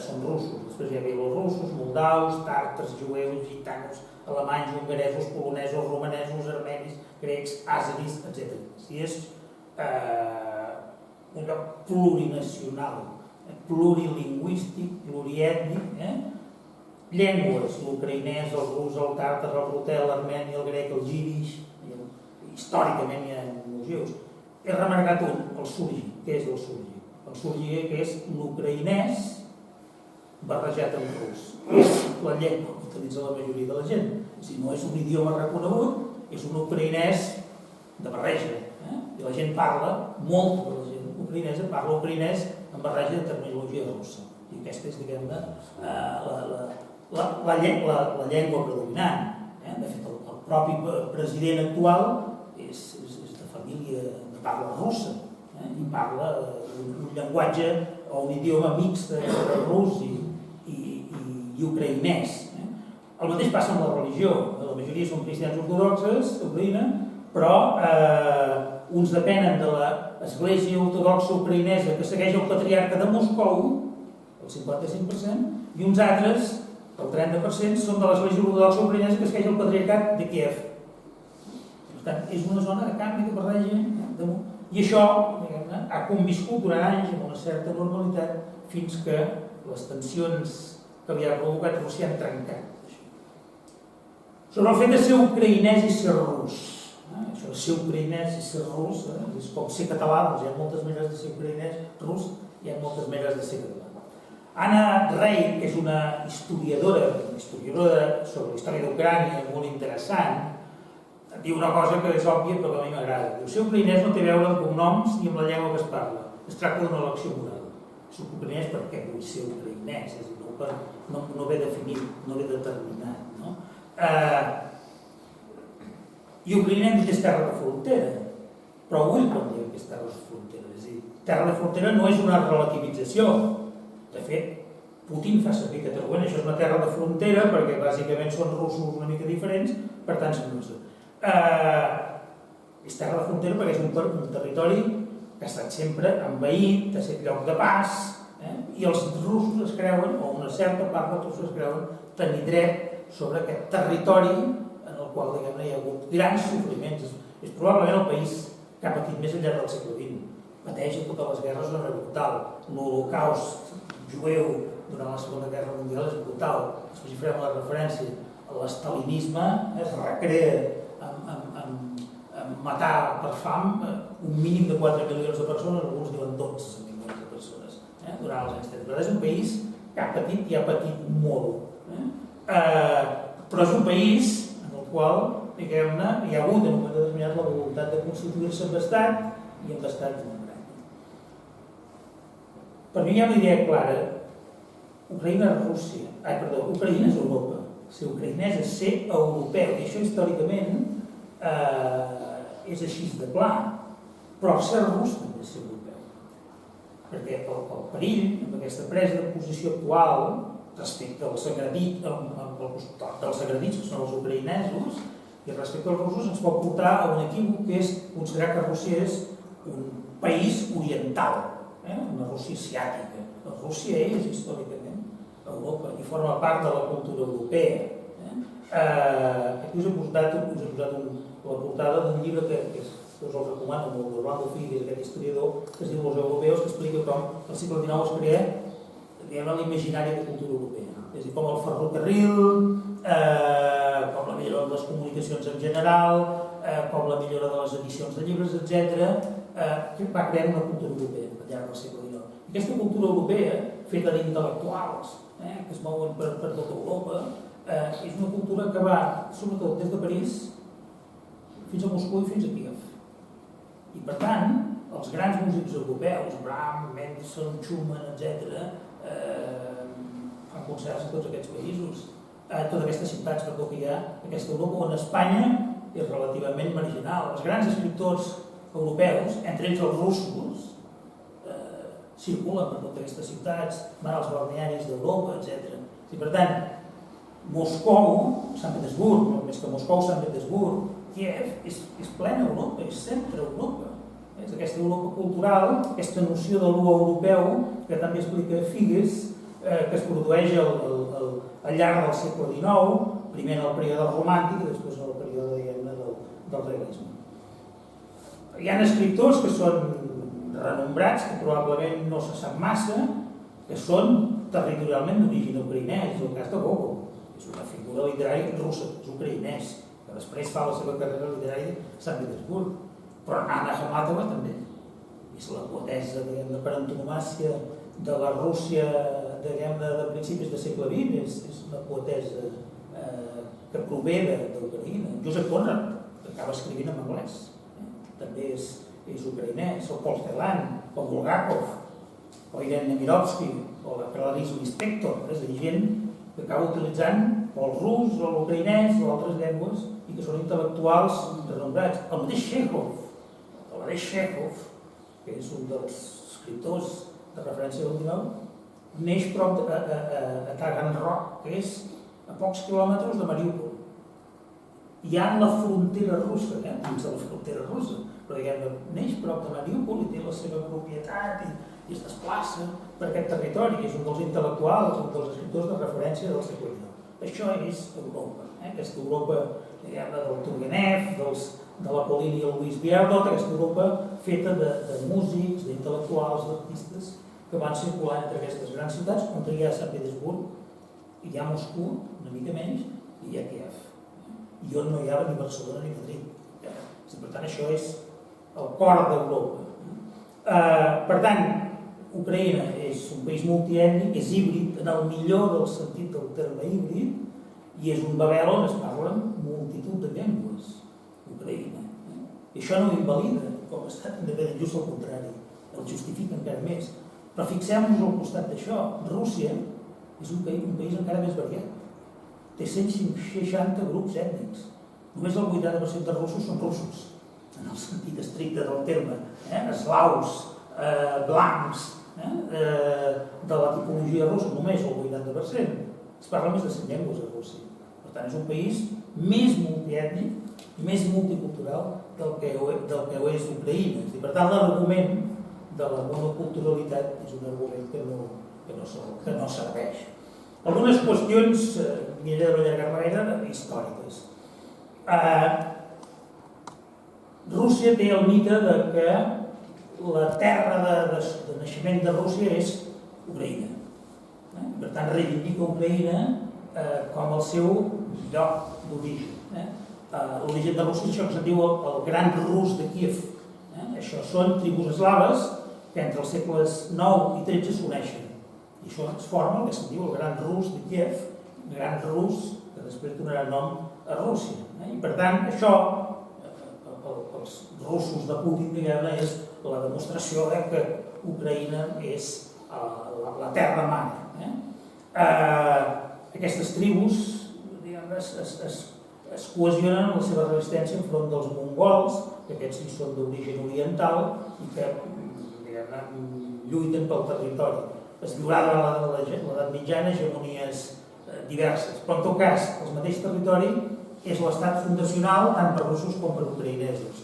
són russos. Després hi ha bielorussos, moldaus, tàrtars, jueus, gitanos, alemanys, hongaresos, polonesos, romanesos, armenis, grecs, àzeris, etc. Si és un lloc plurinacional, plurilingüístic, pluriètnic, llengües, l'ucraïnès, el rus, el tàrtar, el rutel, l'armeni, el grec, el jiddisch, històricament hi ha motius. He remarcat el surgi. Què és el surgi? El surgi que és l'ucraïnès barrejat amb rus. És la llengua que utilitza la majoria de la gent. Si no és un idioma reconegut, és un ucraïnès de barreja. I la gent parla, molta de la gent ucraïnesa parla ucraïnès amb barreja de terminologia russa. I aquesta és, diguem-ne, la llengua predominant. De fet, el propi president actual família de parla russa, i parla un llenguatge o un idioma mixt de rus i ucraïnès. El mateix passa amb la religió. La majoria són cristians ortodoxes d'Ucraïna, però uns depenen de l'església ortodoxa ucraïnesa que segueix el patriarca de Moscou, el 55%, i uns altres, el 30%, són de l'església ortodoxa ucraïnesa que segueix el patriarcat de Kiev. Per tant, és una zona de canvi, de barreja, i això ha conviscut durant anys amb una certa normalitat fins que les tensions que havia provocat Rússia han trencat. Sobre el fet de ser ucraïnès i ser rus. Això de ser ucraïnès i ser rus és com ser català, doncs hi ha moltes maneres de ser ucraïnès, rus, hi ha moltes maneres de ser català. Anna Rey, que és una historiadora sobre la història d'Ucrània molt interessant, diu una cosa que és òbvia però que a mi m'agrada. Diu, ser ucraïnès no té a veure amb cognoms ni amb la llengua que es parla. Es tracta d'una elecció moral. Soc ucraïnès perquè vull ser ucraïnès, és a dir, no ve definit, no ve determinat. I ucraïnès és terra de frontera, però vull quan diem que és terra de frontera. És a dir, terra de frontera no és una relativització. De fet, Putin fa servir Catalunya, això és una terra de frontera perquè bàsicament són russos una mica diferents, per tant són russos. És terra de frontera perquè és un territori que ha estat sempre envaït, ha estat lloc de pas, i els russos es creuen, o una certa part dels russos es creuen, tenir dret sobre aquest territori en el qual hi ha hagut grans sofriments. És probablement el país que ha patit més al llarg del segle XX. Pateix totes les guerres d'una manera brutal. L'holocaust jueu durant la Segona Guerra Mundial és brutal. Després hi farem la referència. L'estalinisme es recrea amb matar per fam un mínim de 4 milions de persones, alguns diuen 12 milions de persones, durant els anys 30. Però és un país que ha patit i ha patit molt. Però és un país en el qual, diguem-ne, hi ha hagut en un moment determinat la voluntat de constituir-se amb estat i amb estat democràtic. Per mi hi ha una idea clara. Ucraïna és Europa. Ser ucraïnès és ser europeu, i això històricament és així de clar. Però ser rus també és ser europeu. Perquè el perill, amb aquesta presa de posició actual, respecte als agredits, que són els ucraïnesos, i respecte als russos ens pot portar a un equívoc que és considerar que Rússia és un país oriental, una Rússia asiàtica. La Rússia és històricament Europa i forma part de la cultura europea. Aquí us he posat la portada d'un llibre que us el recomano molt, d'Orlando Figes, aquest historiador, que es diu Los Europeos, que explica com el segle XIX es crea l'imaginari de cultura europea. És a dir, com el ferrocarril, com la millora de les comunicacions en general, com la millora de les edicions de llibres, etc., que va crear una cultura europea al llarg del segle XIX. I aquesta cultura europea, feta d'intel·lectuals, que es mouen per tota Europa, és una cultura que va, sobretot des de París, fins a Moscou i fins a Kiev. I per tant, els grans músics europeus, Brahms, Mendelssohn, Schumann, etc., fan concerts a tots aquests països, a totes aquestes ciutats que hi ha aquesta Europa, on Espanya és relativament marginal. Els grans escriptors europeus, entre ells els russos, circulen per totes aquestes ciutats, van als balnearis d'Europa, etc. I per tant, Moscou, Sant Petersburg, no més que Moscou, Sant Petersburg, Kiev, és plena Europa, és centre Europa. És aquesta Europa cultural, aquesta noció de l'U europeu, que també explica Figes, que es produeix al llarg del segle XIX, primer en el període romàntic i després en el període del realisme. Hi ha escriptors que són renombrats, que probablement no se sap massa, que són territorialment d'origen ucraïnès. És el cas de Gogol, que és una figura literària russa, és ucraïnès, que després fa la seva carrera literària a Sant Petersburg. Però Anna Akhmatova també és la poetessa per antonomàsia de la Rússia de principis del segle XX, és una poetessa que prové d'Ucraïna. Josep Conrad, que acaba escrivint en anglès, també és ucraïnès, o Paul Celan, o Bulgakov, o Irene Nemirovsky, o la Clarice Lispector, és a dir, gent que acaba utilitzant o el rus, o l'ucraïnès, o altres llengües, i que són intel·lectuals renombrats. El mateix Chekhov, Andrei Chekhov, que és un dels escriptors de referència del XIX, neix prop a Taganrog, que és a pocs quilòmetres de Mariúpol. Hi ha la frontera russa, dins de la frontera russa, però diguem-ne, neix prop de Mariúpol i té la seva propietat i es desplaça per aquest territori, és un dels intel·lectuals, un dels escriptors de referència del segle XIX. Això és Europa, aquesta Europa del Turgenev, de l'Apollini i el Luis Viardot, aquesta Europa feta de músics, d'intel·lectuals, d'artistes que van circular entre aquestes grans ciutats, on hi ha Sant Petersburg, hi ha Moscou, una mica menys, i hi ha Kiev. I on no hi ha ni Barcelona ni Madrid. Per tant, això és el cor d'Europa. Per tant, Ucraïna és un país multiètnic, és híbrid, en el millor del sentit del terme híbrid, i és un Babel on es parlen multitud de llengües, Ucraïna. I això no ho invalida com a estat independent, just al contrari, el justifica encara més. Però fixem-nos al costat d'això, Rússia és un país encara més variat. Té 160 grups ètnics. Només el 80% de russos són russos, en el sentit estricte del terme, eslaus, blancs, de la tipologia russa, només el 80%. Es parla més de 100 llengües a Rússia. Per tant, és un país més multiètnic i més multicultural del que ho és Ucraïna. I per tant, l'argument de la monoculturalitat és un argument que no serveix. Algunes qüestions, miraré de no allargar-me gaire, històriques. Rússia té el mite que la terra de naixement de Rússia és Ucraïna. Per tant, reivindica Ucraïna com el seu lloc d'origen. L'origen de Rússia és això que se'n diu el Gran Rus de Kíev. Això són tribus eslaves que entre els segles IX i XIII s'uneixen. I això es forma el que se'n diu el Gran Rus de Kíev, Gran Rus, que després donarà nom a Rússia. I per tant, això, els russos de Putin, diguem-ne, és la demostració que Ucraïna és la terra mare. Aquestes tribus es cohesionen en la seva resistència enfront dels mongols, que aquests sí són d'origen oriental i que lluiten pel territori. Es viurà durant l'edat mitjana hegemonies diverses, però en tot cas el mateix territori és l'estat fundacional tant per russos com per ucraïnesos.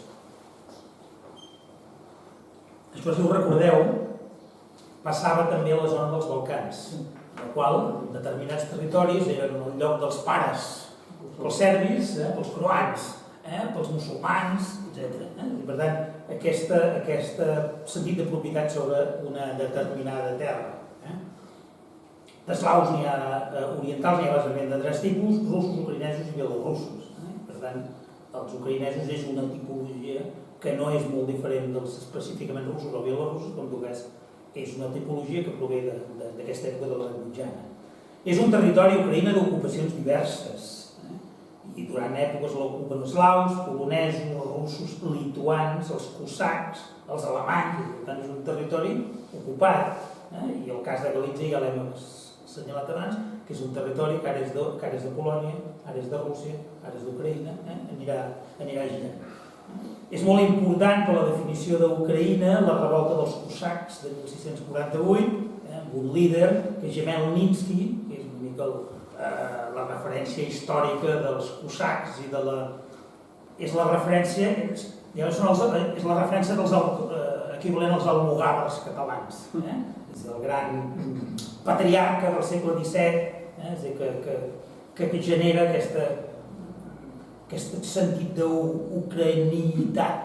Això, si us recordeu, passava també a la zona dels Balcans, en la qual determinats territoris eren el lloc dels pares, pels serbis, pels croats, pels musulmans, etc. I per tant, aquest sentit de propietat sobre una determinada terra. D'eslaus n'hi ha orientals, n'hi ha bàsicament de tres tipus: russos, ucraïnesos i bielorussos. Per tant, els ucraïnesos és una tipologia que no és molt diferent dels específicament russos o bielorussos, com en tot cas és una tipologia que prové d'aquesta època de l'edat mitjana. És un territori Ucraïna d'ocupacions diverses, i durant èpoques l'ocupen eslaus, polonesos, russos, lituans, els cosacs, els alemanys. Per tant, és un territori ocupat. I el cas de Galítsia ja l'hem assenyalat abans, que és un territori que ara és de Polònia, ara és de Rússia, ara és d'Ucraïna, anirà girant. És molt important per la definició d'Ucraïna la revolta dels cosacs de 1648, amb un líder que és Khmelnytsky, que és una mica la referència històrica dels cosacs i de la... és la referència dels equivalent als almogàvers catalans. És el gran patriarca del segle XVII, que genera aquest sentit d'ucraïnitat.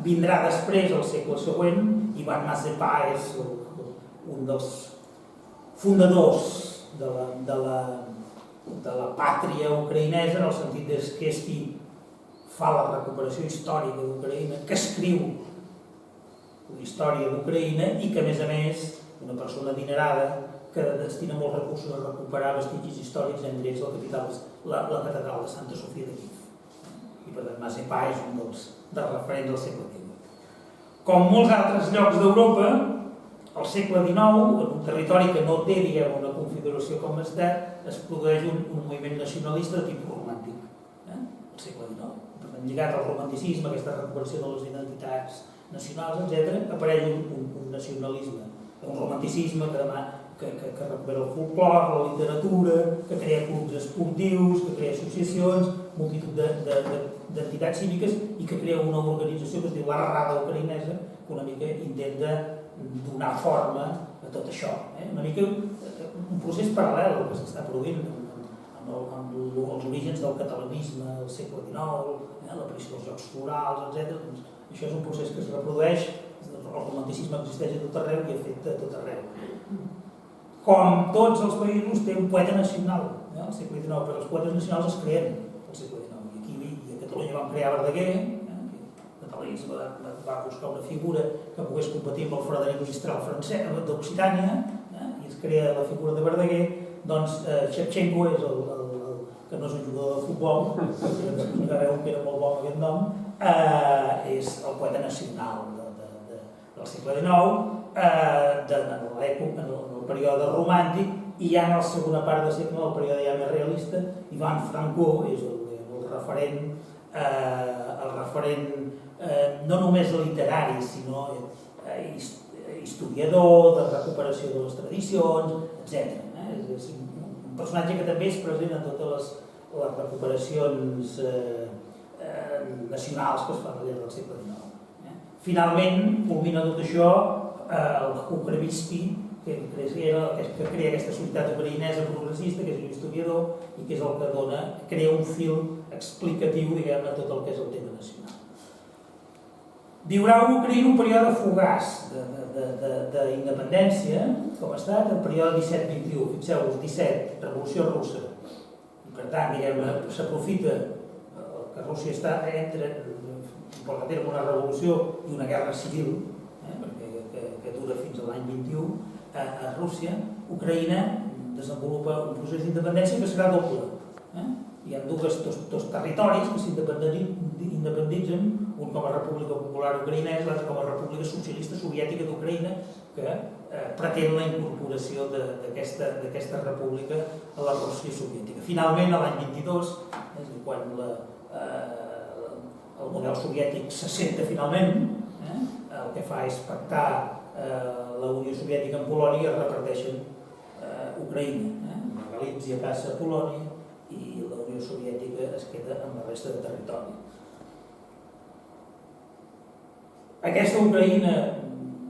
Vindrà després, al segle següent, Ivan Mazepa és un dels fundadors de la pàtria ucraïnesa, en el sentit que és qui fa la recuperació històrica d'Ucraïna, que escriu la història d'Ucraïna i que, a més, una persona adinerada que destina molts recursos a recuperar vestigis històrics, entre ells la catedral de Santa Sofia de Kíev. I per tant, Mazepa és un dels referents del segle XIX. Com molts altres llocs d'Europa, al segle XIX, en un territori que no té, una configuració com a estat, es produeix un moviment nacionalista de tipus romàntic. Al segle XIX. lligat al romanticisme, aquesta recuperació de les identitats nacionals, etc., apareix un nacionalisme, un romanticisme que recupera el folclore, la literatura, que crea clubs esportius, que crea associacions, multitud d'entitats cíviques i que crea una organització que es diu la Rada Ucraïnesa, que una mica intenta donar forma a tot això. Una mica un procés paral·lel que s'està produint amb els orígens del catalanisme del segle XIX, l'aparició dels Jocs Florals, etc. Això és un procés que es reprodueix, el romanticisme existeix a tot arreu i afecta a tot arreu. Com tots els països té un poeta nacional, al segle XIX, però els poetes nacionals es creen al segle XIX. I aquí a Catalunya vam crear Verdaguer, va buscar una figura que pogués competir amb el Frederic Mistral francès d'Occitània, i es crea la figura de Verdaguer. Doncs Shevchenko és que no és un jugador de futbol, ja veu que era molt bo aquest nom, és el poeta nacional del segle XIX, en el període romàntic, i ja en la segona part del segle, el període ja més realista, Ivan Franko és el referent no només literari, sinó historiador, de recuperació de les tradicions, etc. És un personatge que també és present en totes les recuperacions nacionals que es fan al llarg del segle XIX. Finalment, culmina tot això el Kukrevitsky, que crea aquesta societat ucraïnesa progressista, que és un historiador i que és el que crea un fil explicatiu, diguem-ne, a tot el que és el tema nacional. Viurà Ucraïna un període fugaç d'independència, com ha estat el període 17-21, fixeu-vos, 17, Revolució Russa. I per tant, diguem-ne, s'aprofita que Rússia està porta a terme una revolució i una guerra civil, que dura fins a l'any 21, a Rússia. Ucraïna desenvolupa un procés d'independència que serà doble. Hi ha dos territoris que s'independitzen, un com a República Popular Ucraïnesa, l'altre com a República Socialista Soviètica d'Ucraïna, que pretén la incorporació d'aquesta república a la Rússia soviètica. Finalment, a l'any 22, és a dir, quan el model soviètic s'assenta finalment, el que fa és pactar la Unió Soviètica amb Polònia i es reparteixen Ucraïna. Galícia passa a Polònia i la Unió Soviètica es queda amb la resta de territori. Aquesta Ucraïna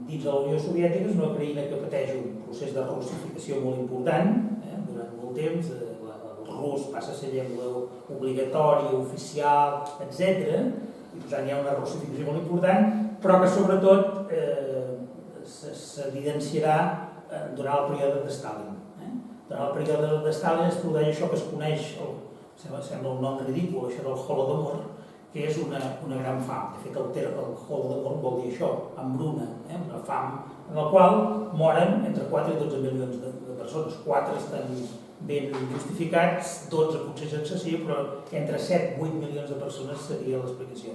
dins de la Unió Soviètica és una Ucraïna que pateix un procés de russificació molt important durant molt temps. El rus passa a ser llengua obligatòria, oficial, etc. I per tant hi ha una russificació molt important, però que sobretot s'evidenciarà durant el període de Stalin. Durant el període de Stalin es produeix això que es coneix, sembla un nom ridícul, això del Holodomor, que és una gran fam. De fet, el Holodomor vol dir això, hambruna, una fam en la qual moren entre 4 i 12 milions de persones. 4 estan ben justificats, 12 potser és excessiu, però entre 7 i 8 milions de persones seria l'explicació.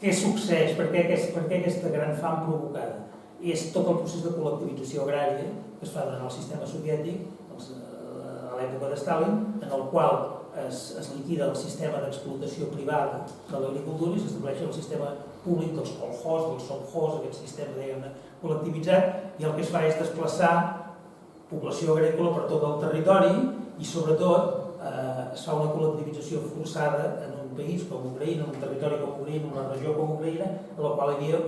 Què succeeix? Per què aquesta gran fam provocada? És tot el procés de col·lectivització agrària que es fa durant el sistema soviètic, a l'època de Stalin, en el qual es liquida el sistema d'explotació privada de l'agricultura i s'estableix el sistema públic dels kolkhos, dels sovkhos, aquest sistema col·lectivitzat, i el que es fa és desplaçar població agrícola per tot el territori i sobretot es fa una col·lectivització forçada en un país com Ucraïna, en un territori com Ucraïna, en una regió com Ucraïna, en la qual hi havia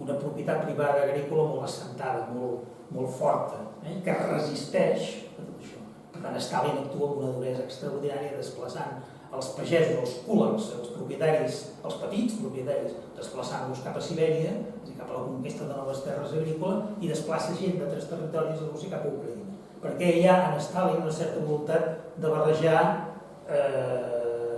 una propietat privada agrícola molt assentada, molt forta, que resisteix a tot això. Per tant, Stalin actua amb una duresa extraordinària desplaçant els pagesos, els kulaks, els propietaris, els petits propietaris, desplaçant-los cap a Sibèria, és a dir, cap a la conquesta de noves terres agrícoles, i desplaça gent d'altres territoris de Rússia cap a Ucraïna. Perquè hi ha en Stalin una certa voluntat de barrejar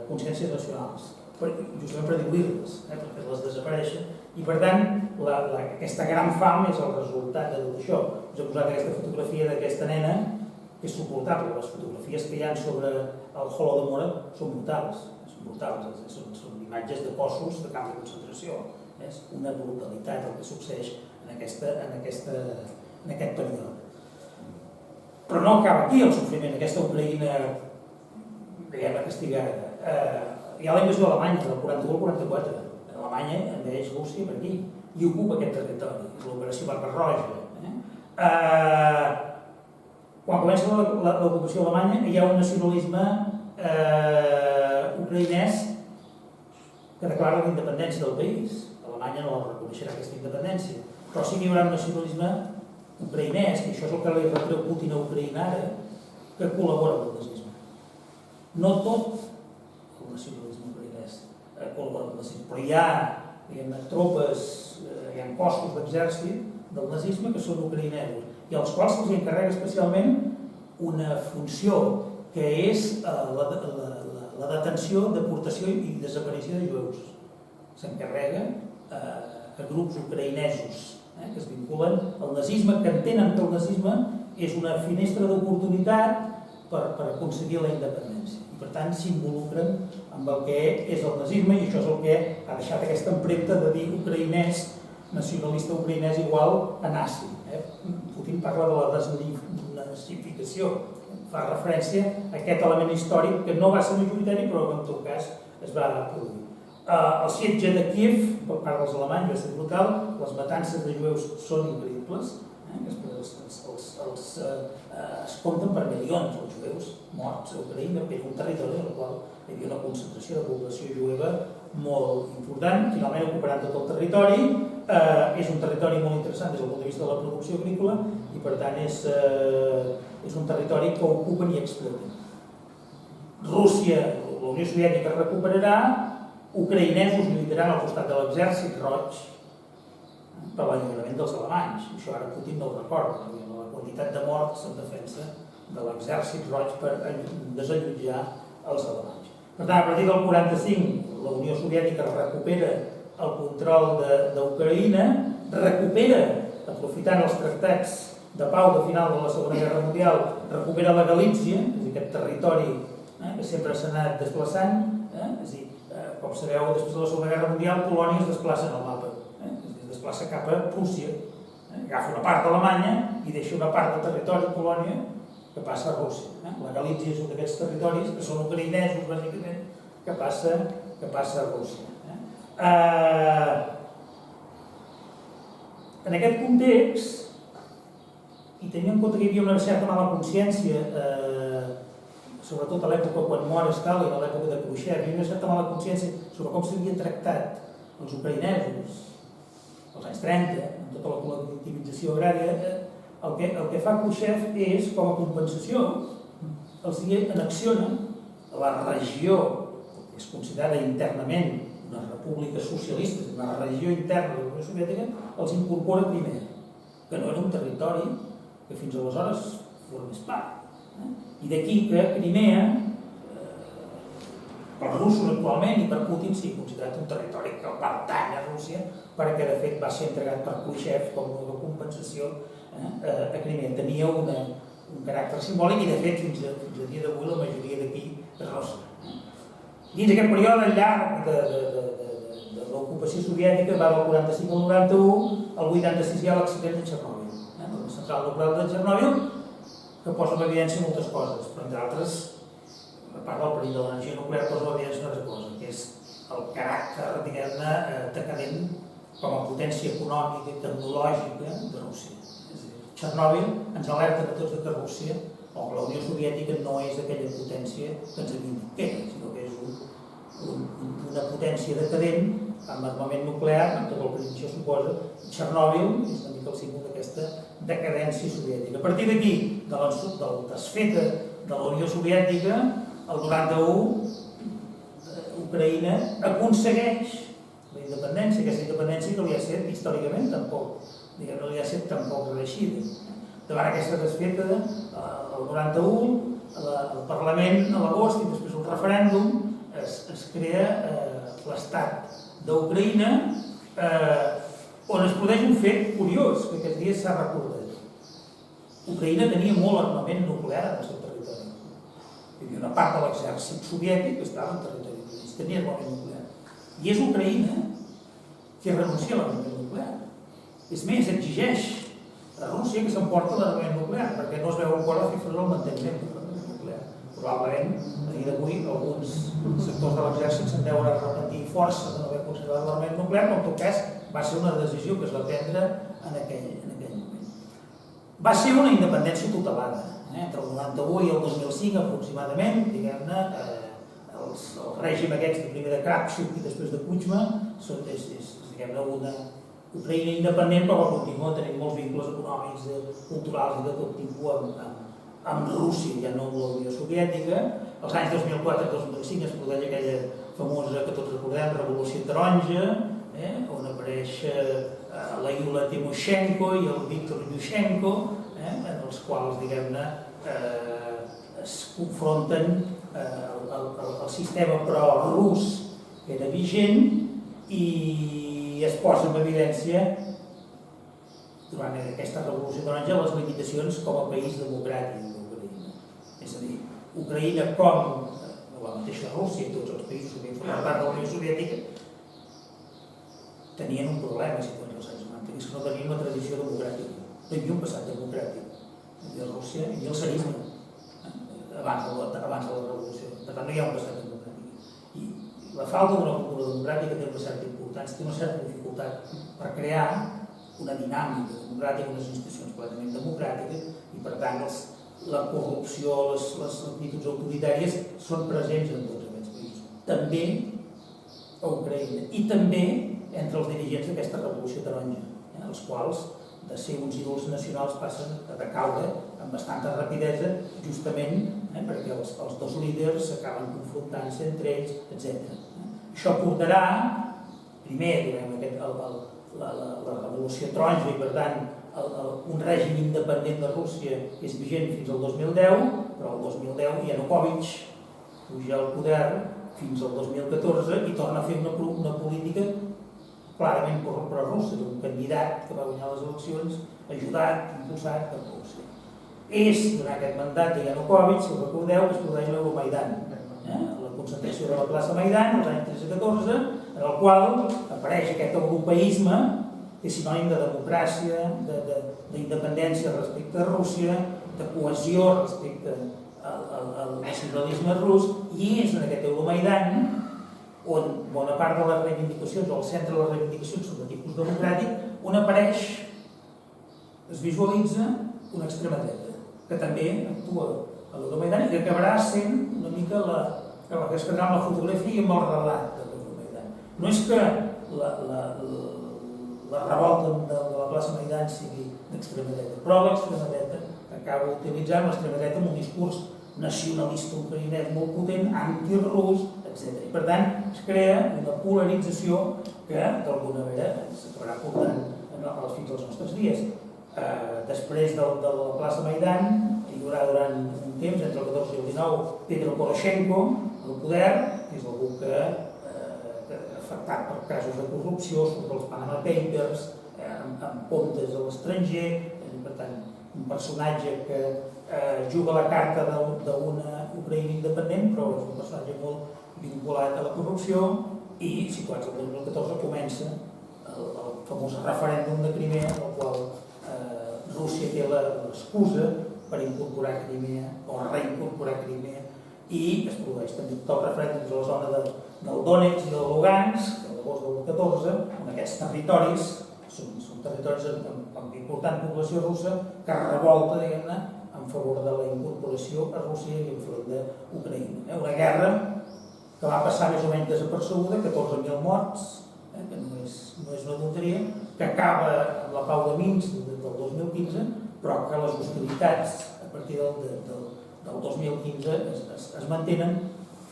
consciències nacionals, justament per diluir-les, perquè les desapareixen, i per tant aquesta gran fam és el resultat de tot això. Us he posat aquesta fotografia d'aquesta nena, que és suportable. Les fotografies que hi ha sobre el Holodomor són brutals, són imatges de cossos de camp de concentració. És una brutalitat el que succeeix en aquest període. Però no acaba aquí el sofriment, aquesta Ucraïna castigada. hi ha la invasió alemanya, del 41 al 44. Alemanya envaeix Rússia per aquí i ocupa aquest territori, és l'operació Barbarroja. Quan comença l'ocupació alemanya hi ha un nacionalisme ucraïnès que declara la independència del país. Alemanya no reconeixerà aquesta independència, però sí que hi haurà un nacionalisme ucraïnès, i això és el que li retreu Putin a Ucraïna ara, que col·labora amb el nazisme. No tot el nacionalisme ucraïnès col·labora amb el nazisme, però hi ha tropes, hi ha cossos d'exèrcit del nazisme que són ucraïnesos i als quals se'ls encarrega especialment una funció que és la detenció, deportació i desaparició de jueus. S'encarrega a grups ucraïnesos que es vinculen al nazisme, que entenen que el nazisme és una finestra d'oportunitat per aconseguir la independència. I per tant s'involucren amb el que és el nazisme i això és el que ha deixat aquesta empremta de dir ucraïnès, nacionalista ucraïnès igual a nazi. Putin parla de la desnazificació, fa referència a aquest element històric que no va ser majoritari però que en tot cas es va produir. El setge de Kíev, per part dels alemanys, va ser brutal, les matances de jueus són increïbles, es compten per milions els jueus morts a Ucraïna, que és un territori en el qual hi havia una concentració de població jueva molt important. Finalment ocuparan tot el territori, és un territori molt interessant des del punt de vista de la producció agrícola i per tant és un territori que ocupen i exploten. Rússia, la Unió Soviètica recuperarà, ucraïnesos lluitaran al costat de l'exèrcit roig per l'alliberament dels alemanys. Això ara Putin no ho recorda, la quantitat de morts en defensa de l'exèrcit roig per desallotjar els alemanys. Per tant, a partir del 45, la Unió Soviètica recupera el control d'Ucraïna, recupera, aprofitant els tractats de pau de final de la Segona Guerra Mundial, recupera la Galícia, és a dir, aquest territori que sempre s'ha anat desplaçant, és a dir, com sabeu, després de la Segona Guerra Mundial, Polònia es desplaça en el mapa, es desplaça cap a Rússia, agafa una part d'Alemanya i deixa una part del territori de Polònia que passa a Rússia. La Galícia és un d'aquests territoris que són ucraïnesos, bàsicament, que passa a Rússia. En aquest context, i tenint en compte que hi havia una certa mala consciència, sobretot a l'època quan mor Stalin, a l'època de Khrushchev, hi havia una certa mala consciència sobre com s'havien tractat els ucraïnesos als anys 30, amb tota la col·lectivització agrària. El que fa Khrushchev és, com a compensació, els annexiona a la regió que es considera internament una república socialista, una regió interna de la Unió Soviètica, els incorpora a Crimea, que no era un territori que fins aleshores formés part. I d'aquí que Crimea, pels russos actualment i per Putin, sigui considerat un territori que pertany a Rússia, perquè de fet va ser entregat per Khrushchev com una compensació a Crimea. Tenia un caràcter simbòlic i de fet fins a dia d'avui la majoria d'aquí és rossa. Dins aquest període llarg de l'ocupació soviètica, va del 45 al 91, el 86 hi ha l'accident de Txernòbil, la central nuclear de Txernòbil, que posa en evidència moltes coses, però entre altres, a part del perill de l'energia nuclear, posa en evidència una altra cosa, que és el caràcter, diguem-ne, decadent com a potència econòmica i tecnològica de Rússia. Txernòbil ens alerta a tots que Rússia, o la Unió Soviètica, no és aquella potència que ens havien dit que era, sinó que és una potència decadent amb armament nuclear, amb tot el que això suposa. Txernòbil és una mica el símbol d'aquesta decadència soviètica. A partir d'aquí, del desfeta de la Unió Soviètica, el 91, Ucraïna aconsegueix la independència, aquesta independència que li ha estat històricament tampoc, no li ha estat tampoc reeixida. Davant aquesta desfeta, el 91, el Parlament a l'agost i després un referèndum, es crea l'estat d'Ucraïna, on es produeix un fet curiós que aquests dies s'ha recordat. Ucraïna tenia molt armament nuclear en el seu territori. Hi havia una part de l'exèrcit soviètic que estava en territori ucraïnès, tenia armament nuclear. I és Ucraïna que renuncia a l'armament nuclear. És més, exigeix a Rússia que s'emporta l'armament nuclear, perquè no es veu un cor de fer front al manteniment de l'armament nuclear. probablement a dia d'avui alguns sectors de l'exèrcit se'n deuen arrepentir força de no haver considerat l'armament nuclear, però en tot cas va ser una decisió que es va prendre en aquell moment. Va ser una independència tutelada, entre el 91 i el 2005 aproximadament, diguem-ne, el règim aquest de primer de Kravchuk i després de Kuchma és diguem-ne una Ucraïna independent, però continua tenint molts vincles econòmics, culturals i de tot tipus amb Rússia, ja no amb la Unió Soviètica. Els anys 2004-2005 es produeix aquella famosa, que tots recordem, Revolució Taronja, on apareix la Yulia Tymoshenko i el Viktor Yushchenko, en els quals, diguem-ne, es confronten el sistema pro-rus que era vigent i es posa en evidència durant aquesta revolució taronja les limitacions com a país democràtic d'Ucraïna. És a dir, Ucraïna com la mateixa Rússia i tots els països que formen part de la Unió Soviètica tenien un problema si tots els anys 90, és que no tenien una tradició democràtica, no hi havia un passat democràtic, hi havia Rússia i el tsarisme abans de la revolució, per tant no hi ha un passat democràtic. I la falta d'una cultura democràtica té una certa importància, té una certa dificultat per crear una dinàmica democràtica, unes institucions completament democràtiques i per tant la corrupció, les actituds autoritàries són presents en tots aquests països. També a Ucraïna i també entre els dirigents d'aquesta revolució taronja, els quals de ser uns ídols nacionals passen a decaure amb bastanta rapidesa justament perquè els dos líders s'acaben confrontant-se entre ells, etc. Això portarà, primer, la revolució taronja i per tant un règim independent de Rússia que és vigent fins al 2010, però el 2010 Yanukovych puja al poder fins al 2014 i torna a fer una política clarament pro-russa, un candidat que va guanyar les eleccions ajudat, impulsat per Rússia. És durant aquest mandat de Yanukovych, si recordeu, que es produeix l'Euromaidan, la concentració de la plaça Maidan als anys 13-14, en el qual apareix aquest europeisme que és sinònim de democràcia, d'independència respecte a Rússia, de cohesió respecte al nacionalisme rus, i és en aquest Euromaidan on bona part de les reivindicacions, o el centre de les reivindicacions són de tipus democràtic, on apareix, es visualitza una extrema dreta, que també actua a l'Euromaidan i que acabarà sent una mica la que es quedarà amb la fotografia i amb el relat de l'Euromaidan. No és que la revolta de la plaça Maidan sigui d'extrema dreta, però l'extrema dreta acaba utilitzant l'extrema dreta amb un discurs nacionalista ucraïnès molt potent, antirus, etc. I per tant es crea una polarització que d'alguna manera s'acabarà portant fins als nostres dies. Després de la plaça Maidan hi haurà durant un temps, entre el 14 i el 19, Petro Poroshenko al poder, que és algú que afectat per casos de corrupció, sobre els Panama Papers, amb comptes a l'estranger, per tant, un personatge que juga la carta d'una Ucraïna independent, però és un personatge molt vinculat a la corrupció i, situats al 2014, comença el famós referèndum de Crimea, en el qual Rússia té l'excusa per incorporar Crimea o reincorporar Crimea i es produeix també tot el referèndum a la zona del Donetsk i del Lugansk, a l'agost del 14, on aquests territoris són territoris amb important població russa que revolta, diguem-ne, en favor de la incorporació a Rússia i enfront d'Ucraïna. Una guerra que va passar més o menys desapercebuda, 14.000 morts, que no és una tonteria, que acaba amb la pau de Minsk del 2015, però que les hostilitats a partir del 2015 es mantenen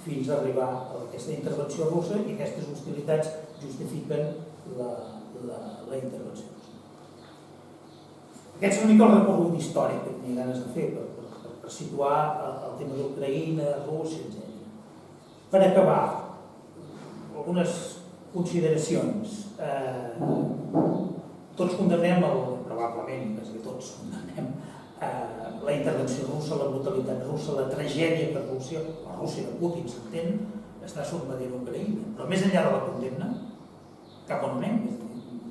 fins a arribar a aquesta intervenció russa i aquestes hostilitats justifiquen la intervenció russa. Aquest és una mica el recorregut històric que tenia ganes de fer per situar el tema d'Ucraïna, Rússia, etc. Per acabar, algunes consideracions. Tots condemnem, probablement, quasi tots condemnem la intervenció russa, la brutalitat russa, la tragèdia que Rússia, la Rússia de Putin s'entén, està sotmetent a Ucraïna. Però més enllà de la condemna, cap on anem?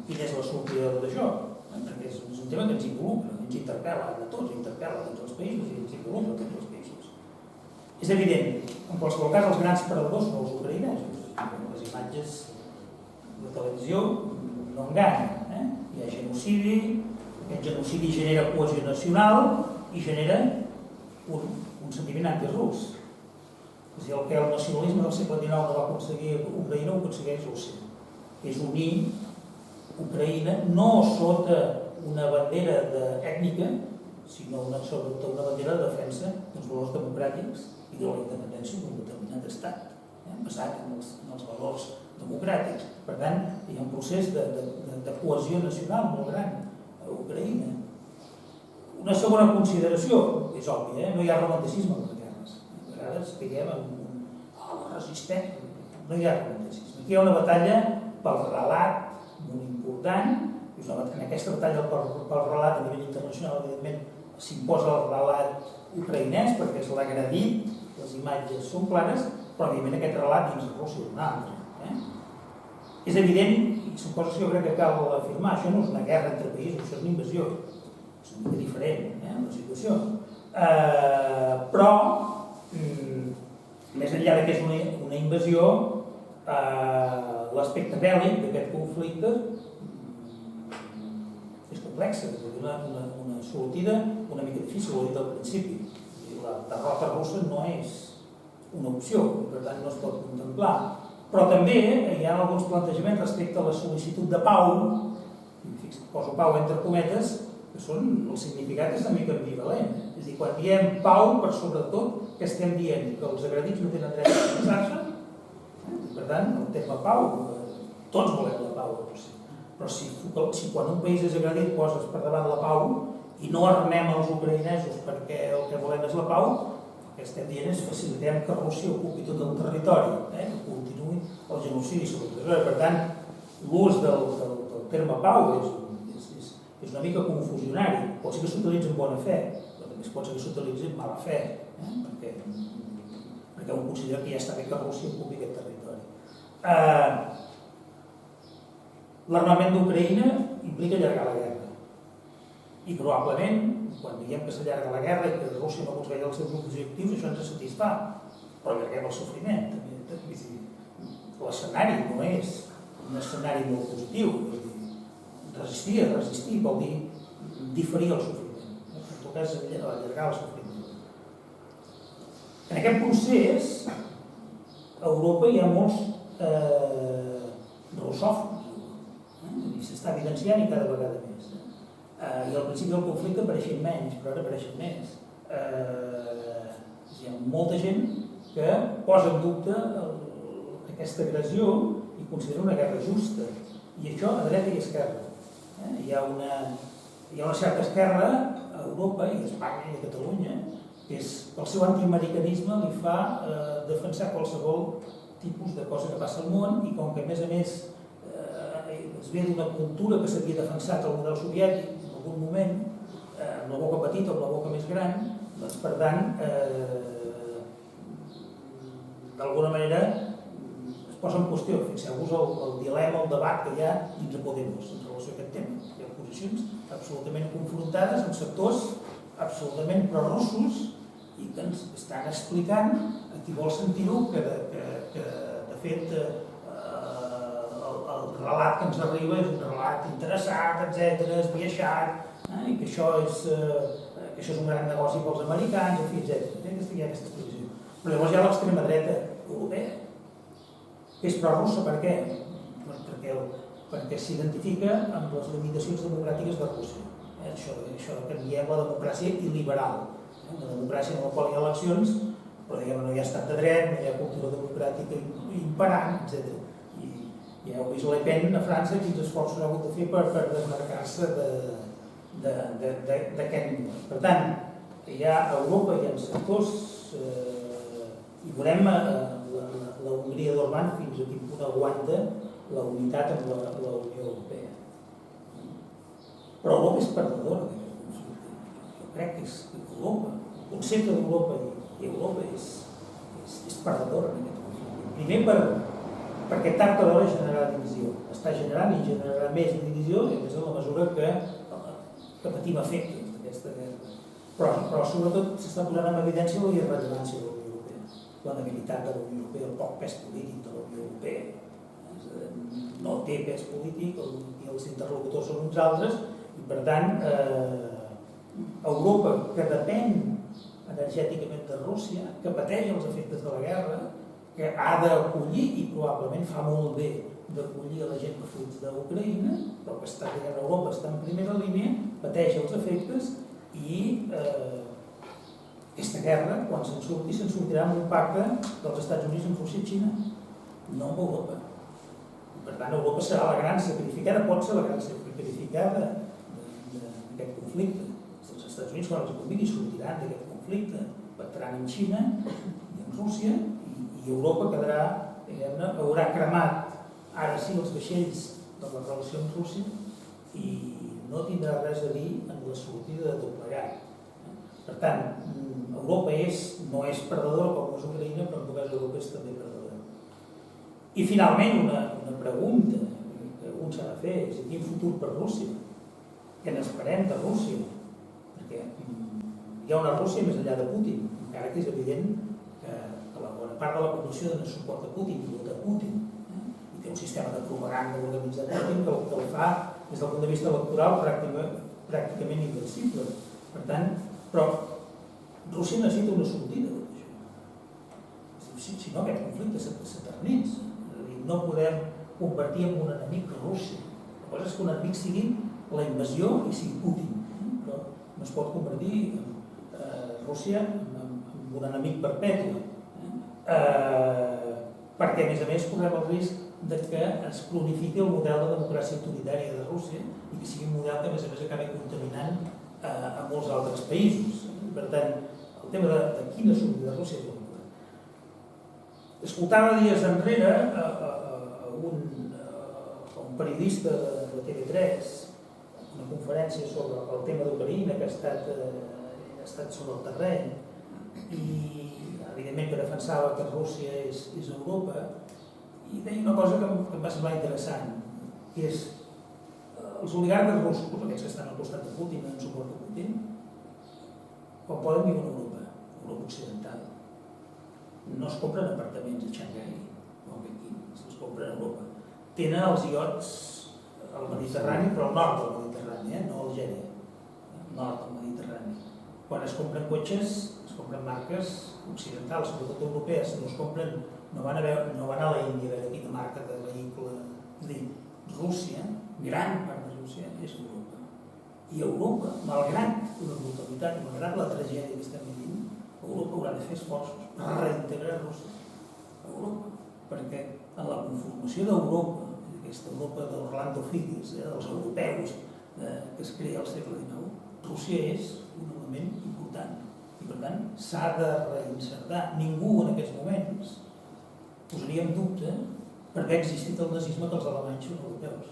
Quina és la sortida d'això? Perquè és un tema que ens involucra, ens interpel·la a tots els països i ens involucra a tots els països. És evident, en qualsevol cas, els grans perdedors són els ucraïnesos. Les imatges de televisió no enganyen. Hi ha genocidi, aquest genocidi genera cohesió nacional i genera un sentiment antirus. És a dir, el que el nacionalisme del segle XIX no va aconseguir a Ucraïna, ho aconsegueix Rússia. És unir Ucraïna no sota una bandera ètnica, sinó sota una bandera de defensa dels valors democràtics i de la independència d'un determinat estat, basat en els valors democràtics. Per tant, hi ha un procés de cohesió nacional molt gran a Ucraïna. Una segona consideració, és òbvia, no hi ha romanticisme en les guerres. A vegades diguem resistent, no hi ha romanticisme. Aquí hi ha una batalla pel relat molt important. En aquesta batalla pel relat a nivell internacional, evidentment, s'imposa el relat ucraïnès perquè és l'agredit, les imatges són clares, però evidentment aquest relat dins de Rússia és un altre. És evident, i són coses que jo crec que cal afirmar, això no és una guerra entre països, això és una invasió. És una mica diferent, la situació. Però, més enllà que és una invasió, l'aspecte bèl·lic d'aquest conflicte és complex, és una sortida una mica difícil, ho he dit al principi. La derrota russa no és una opció, per tant no es pot contemplar. Però també hi ha alguns plantejaments respecte a la sol·licitud de pau, poso pau entre cometes, que el significat és una mica ambivalent. És a dir, quan diem pau, per sobretot, que estem dient que els agredits no tenen dret a defensar-se, per tant, el terme pau, tots volem la pau, però si quan un país és agredit poses per davant la pau i no armem els ucraïnesos perquè el que volem és la pau, el que estem dient és facilitem que Rússia ocupi tot el territori, que continuï el genocidi sobre el territori. Per tant, l'ús del terme pau és una mica confusionari. Pot ser que s'utilitzi amb bona fe, però també pot ser que s'utilitzi amb mala fe, perquè un considera que ja està bé que Rússia ocupi aquest territori. L'armament d'Ucraïna implica allargar la guerra. I probablement, quan diguem que s'allarga la guerra i que Rússia no aconsegueix els seus objectius, això ens satisfà. Però allarguem el sofriment. L'escenari no és un escenari molt positiu. Resistir vol dir diferir el sofriment. En tot cas, allargar el sofriment. En aquest procés, a Europa hi ha molts russòfons. I s'està evidenciant i cada vegada més. I al principi del conflicte apareixen menys, però ara apareixen més. Hi ha molta gent que posa en dubte aquesta agressió i considera una guerra justa. I això a dreta i a esquerra. Hi ha una certa esquerra a Europa i a Espanya i a Catalunya que pel seu antiamericanisme li fa defensar qualsevol tipus de cosa que passa al món i com que a més es ve d'una cultura que s'havia defensat el model soviètic en algun moment, amb la boca petita o amb la boca més gran, doncs per tant, d'alguna manera es posa en qüestió. Fixeu-vos el dilema, el debat que hi ha dins de Podemos en relació a aquest tema. Hi ha posicions absolutament confrontades amb sectors absolutament prorussos i que ens estan explicant a qui vol sentir-ho que de fet el relat que ens arriba és un relat interessat, etc., esbiaixat, i que això és un gran negoci pels americans, en fi, etc. Hi ha aquesta explicació. Però llavors hi ha l'extrema dreta europea, que és prorussa. Per què? Perquè s'identifica amb les limitacions democràtiques de Rússia. Això que diem la democràcia il·liberal, una democràcia en la qual hi ha eleccions, però no hi ha estat de dret, no hi ha cultura democràtica imperant, etc. I ja heu vist Le Pen a França quins esforços ha hagut de fer per desmarcar-se d'aquest món. Per tant, a Europa hi ha sectors i veurem la Hongria d'Orbán fins a quin punt aguanta la unitat amb la Unió Europea. Però Europa és perdedora d'aquest conflicte. Jo crec que és Europa, el concepte d'Europa i Europa és perdedora en aquest conflicte. Primer perquè tard o d'hora generarà divisió. Està generant i generarà més divisió i més en la mesura que patim efectes d'aquesta guerra. Però sobretot s'està posant en evidència la irrellevància de la Unió Europea. la debilitat de la Unió Europea, el poc pes polític de la Unió Europea. No té pes polític, i els interlocutors són uns altres, i per tant, Europa, que depèn energèticament de Rússia, que pateix els efectes de la guerra, que ha d'acollir, i probablement fa molt bé d'acollir a la gent que fuig d'Ucraïna, però que està a Europa, està en primera línia, pateix els efectes i aquesta guerra, quan se'n sortirà amb un pacte dels Estats Units amb Rússia i Xina, no amb Europa. Per tant, Europa serà la gran sacrificada, pot ser la gran sacrificada d'aquest conflicte. Els Estats Units, quan els convingui, sortiran d'aquest conflicte, pactaran amb Xina i amb Rússia, i Europa quedarà, diguem-ne, haurà cremat ara sí els vaixells de la relació amb Rússia i no tindrà res a dir en la sortida de tot plegat. Per tant, Europa no és perdedora com és Ucraïna, però en tot cas Europa és també perdedora. I finalment una pregunta que un s'ha de fer és quin futur per Rússia? Què n'esperem de Rússia? Perquè hi ha una Rússia més enllà de Putin, encara que és evident que la bona part de la població dona suport a Putin i vota Putin, i té un sistema de propaganda organitzat Putin que el fa des del punt de vista electoral pràcticament invencible. Per tant, però Rússia necessita una sortida de tot això. Si no, aquest conflicte s'eternitza. No podem convertir en un enemic Rússia. La cosa és que un enemic sigui la invasió i sigui Putin, però no es pot convertir Rússia en un enemic perpètu, perquè a més correm el risc que es cronifiqui el model de democràcia autoritària de Rússia i que sigui un model que a més acabi contaminant a molts altres països. Per tant, el tema de quina sortida de Rússia és molt important. Escoltava dies enrere un periodista de TV3 una conferència sobre el tema d'Ucraïna que ha estat sobre el terreny i evidentment que defensava que Rússia és Europa i deia una cosa que em va semblar interessant, que és els oligarques russos, aquests que estan al costat de Putin, en suport de Putin, quan poden viure a Europa occidental, no es compren apartaments a Xangai o a Pequín, es compren a Europa. Tenen els iots al Mediterrani, però al nord del Mediterrani, no a Algèria, al nord del Mediterrani. Quan es compren cotxes, es compren marques occidentals, sobretot europees, no van a la Índia a veure quina marca de vehicle. És a dir, Rússia, gran part de Rússia, és Europa. I Europa, malgrat la brutalitat, malgrat la tragèdia que estem vivint, Europa haurà de fer esforços per reintegrar Rússia a Europa, perquè en la conformació d'Europa, aquesta Europa d'Orlando Figes, dels europeus que es crea al segle XIX, Rússia és un element important i per tant s'ha de reinsertar. Ningú en aquests moments posaria en dubte per què ha existit el nazisme que els alemanys són europeus.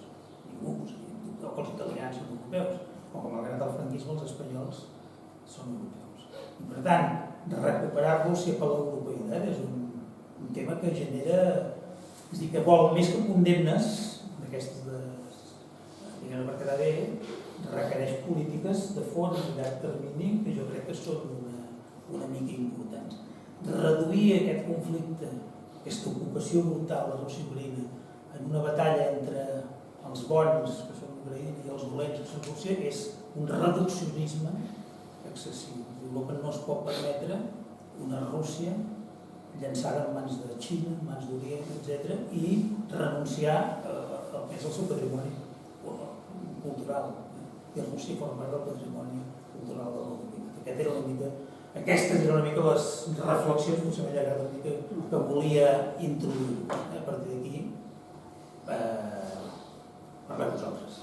Ningú posaria en dubte, o que els italians són europeus, o que malgrat el franquisme els espanyols són europeus. I per tant, recuperar Rússia per l'europeïtat és un tema que genera, és a dir, que vol més que condemnes d'aquestes diguem-ne per quedar bé, requereix polítiques de fons i llarg termini que jo crec que són una mica importants. Reduir aquest conflicte, aquesta ocupació brutal de Rússia i Ucraïna en una batalla entre els bons, que són Ucraïna, i els dolents, que són Rússia, és un reduccionisme excessiu. Europa no es pot permetre una Rússia llançada en mans de Xina, en mans d'Orient, etc., i renunciar al que és el seu patrimoni cultural. I Rússia forma part del patrimoni cultural de l'Europa. Aquestes eren una mica les reflexions, potser m'he allargat una mica, que volia introduir. A partir d'aquí, parleu vosaltres.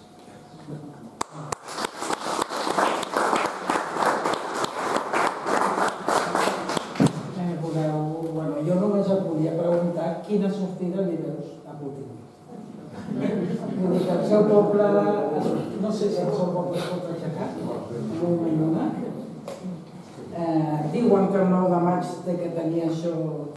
Jo només et volia preguntar quina sortida li veus a Putin. Vull dir que el seu poble, no sé si el seu poble es pot aixecar, en un moment donat. Diuen que el 9 de maig té que tenir això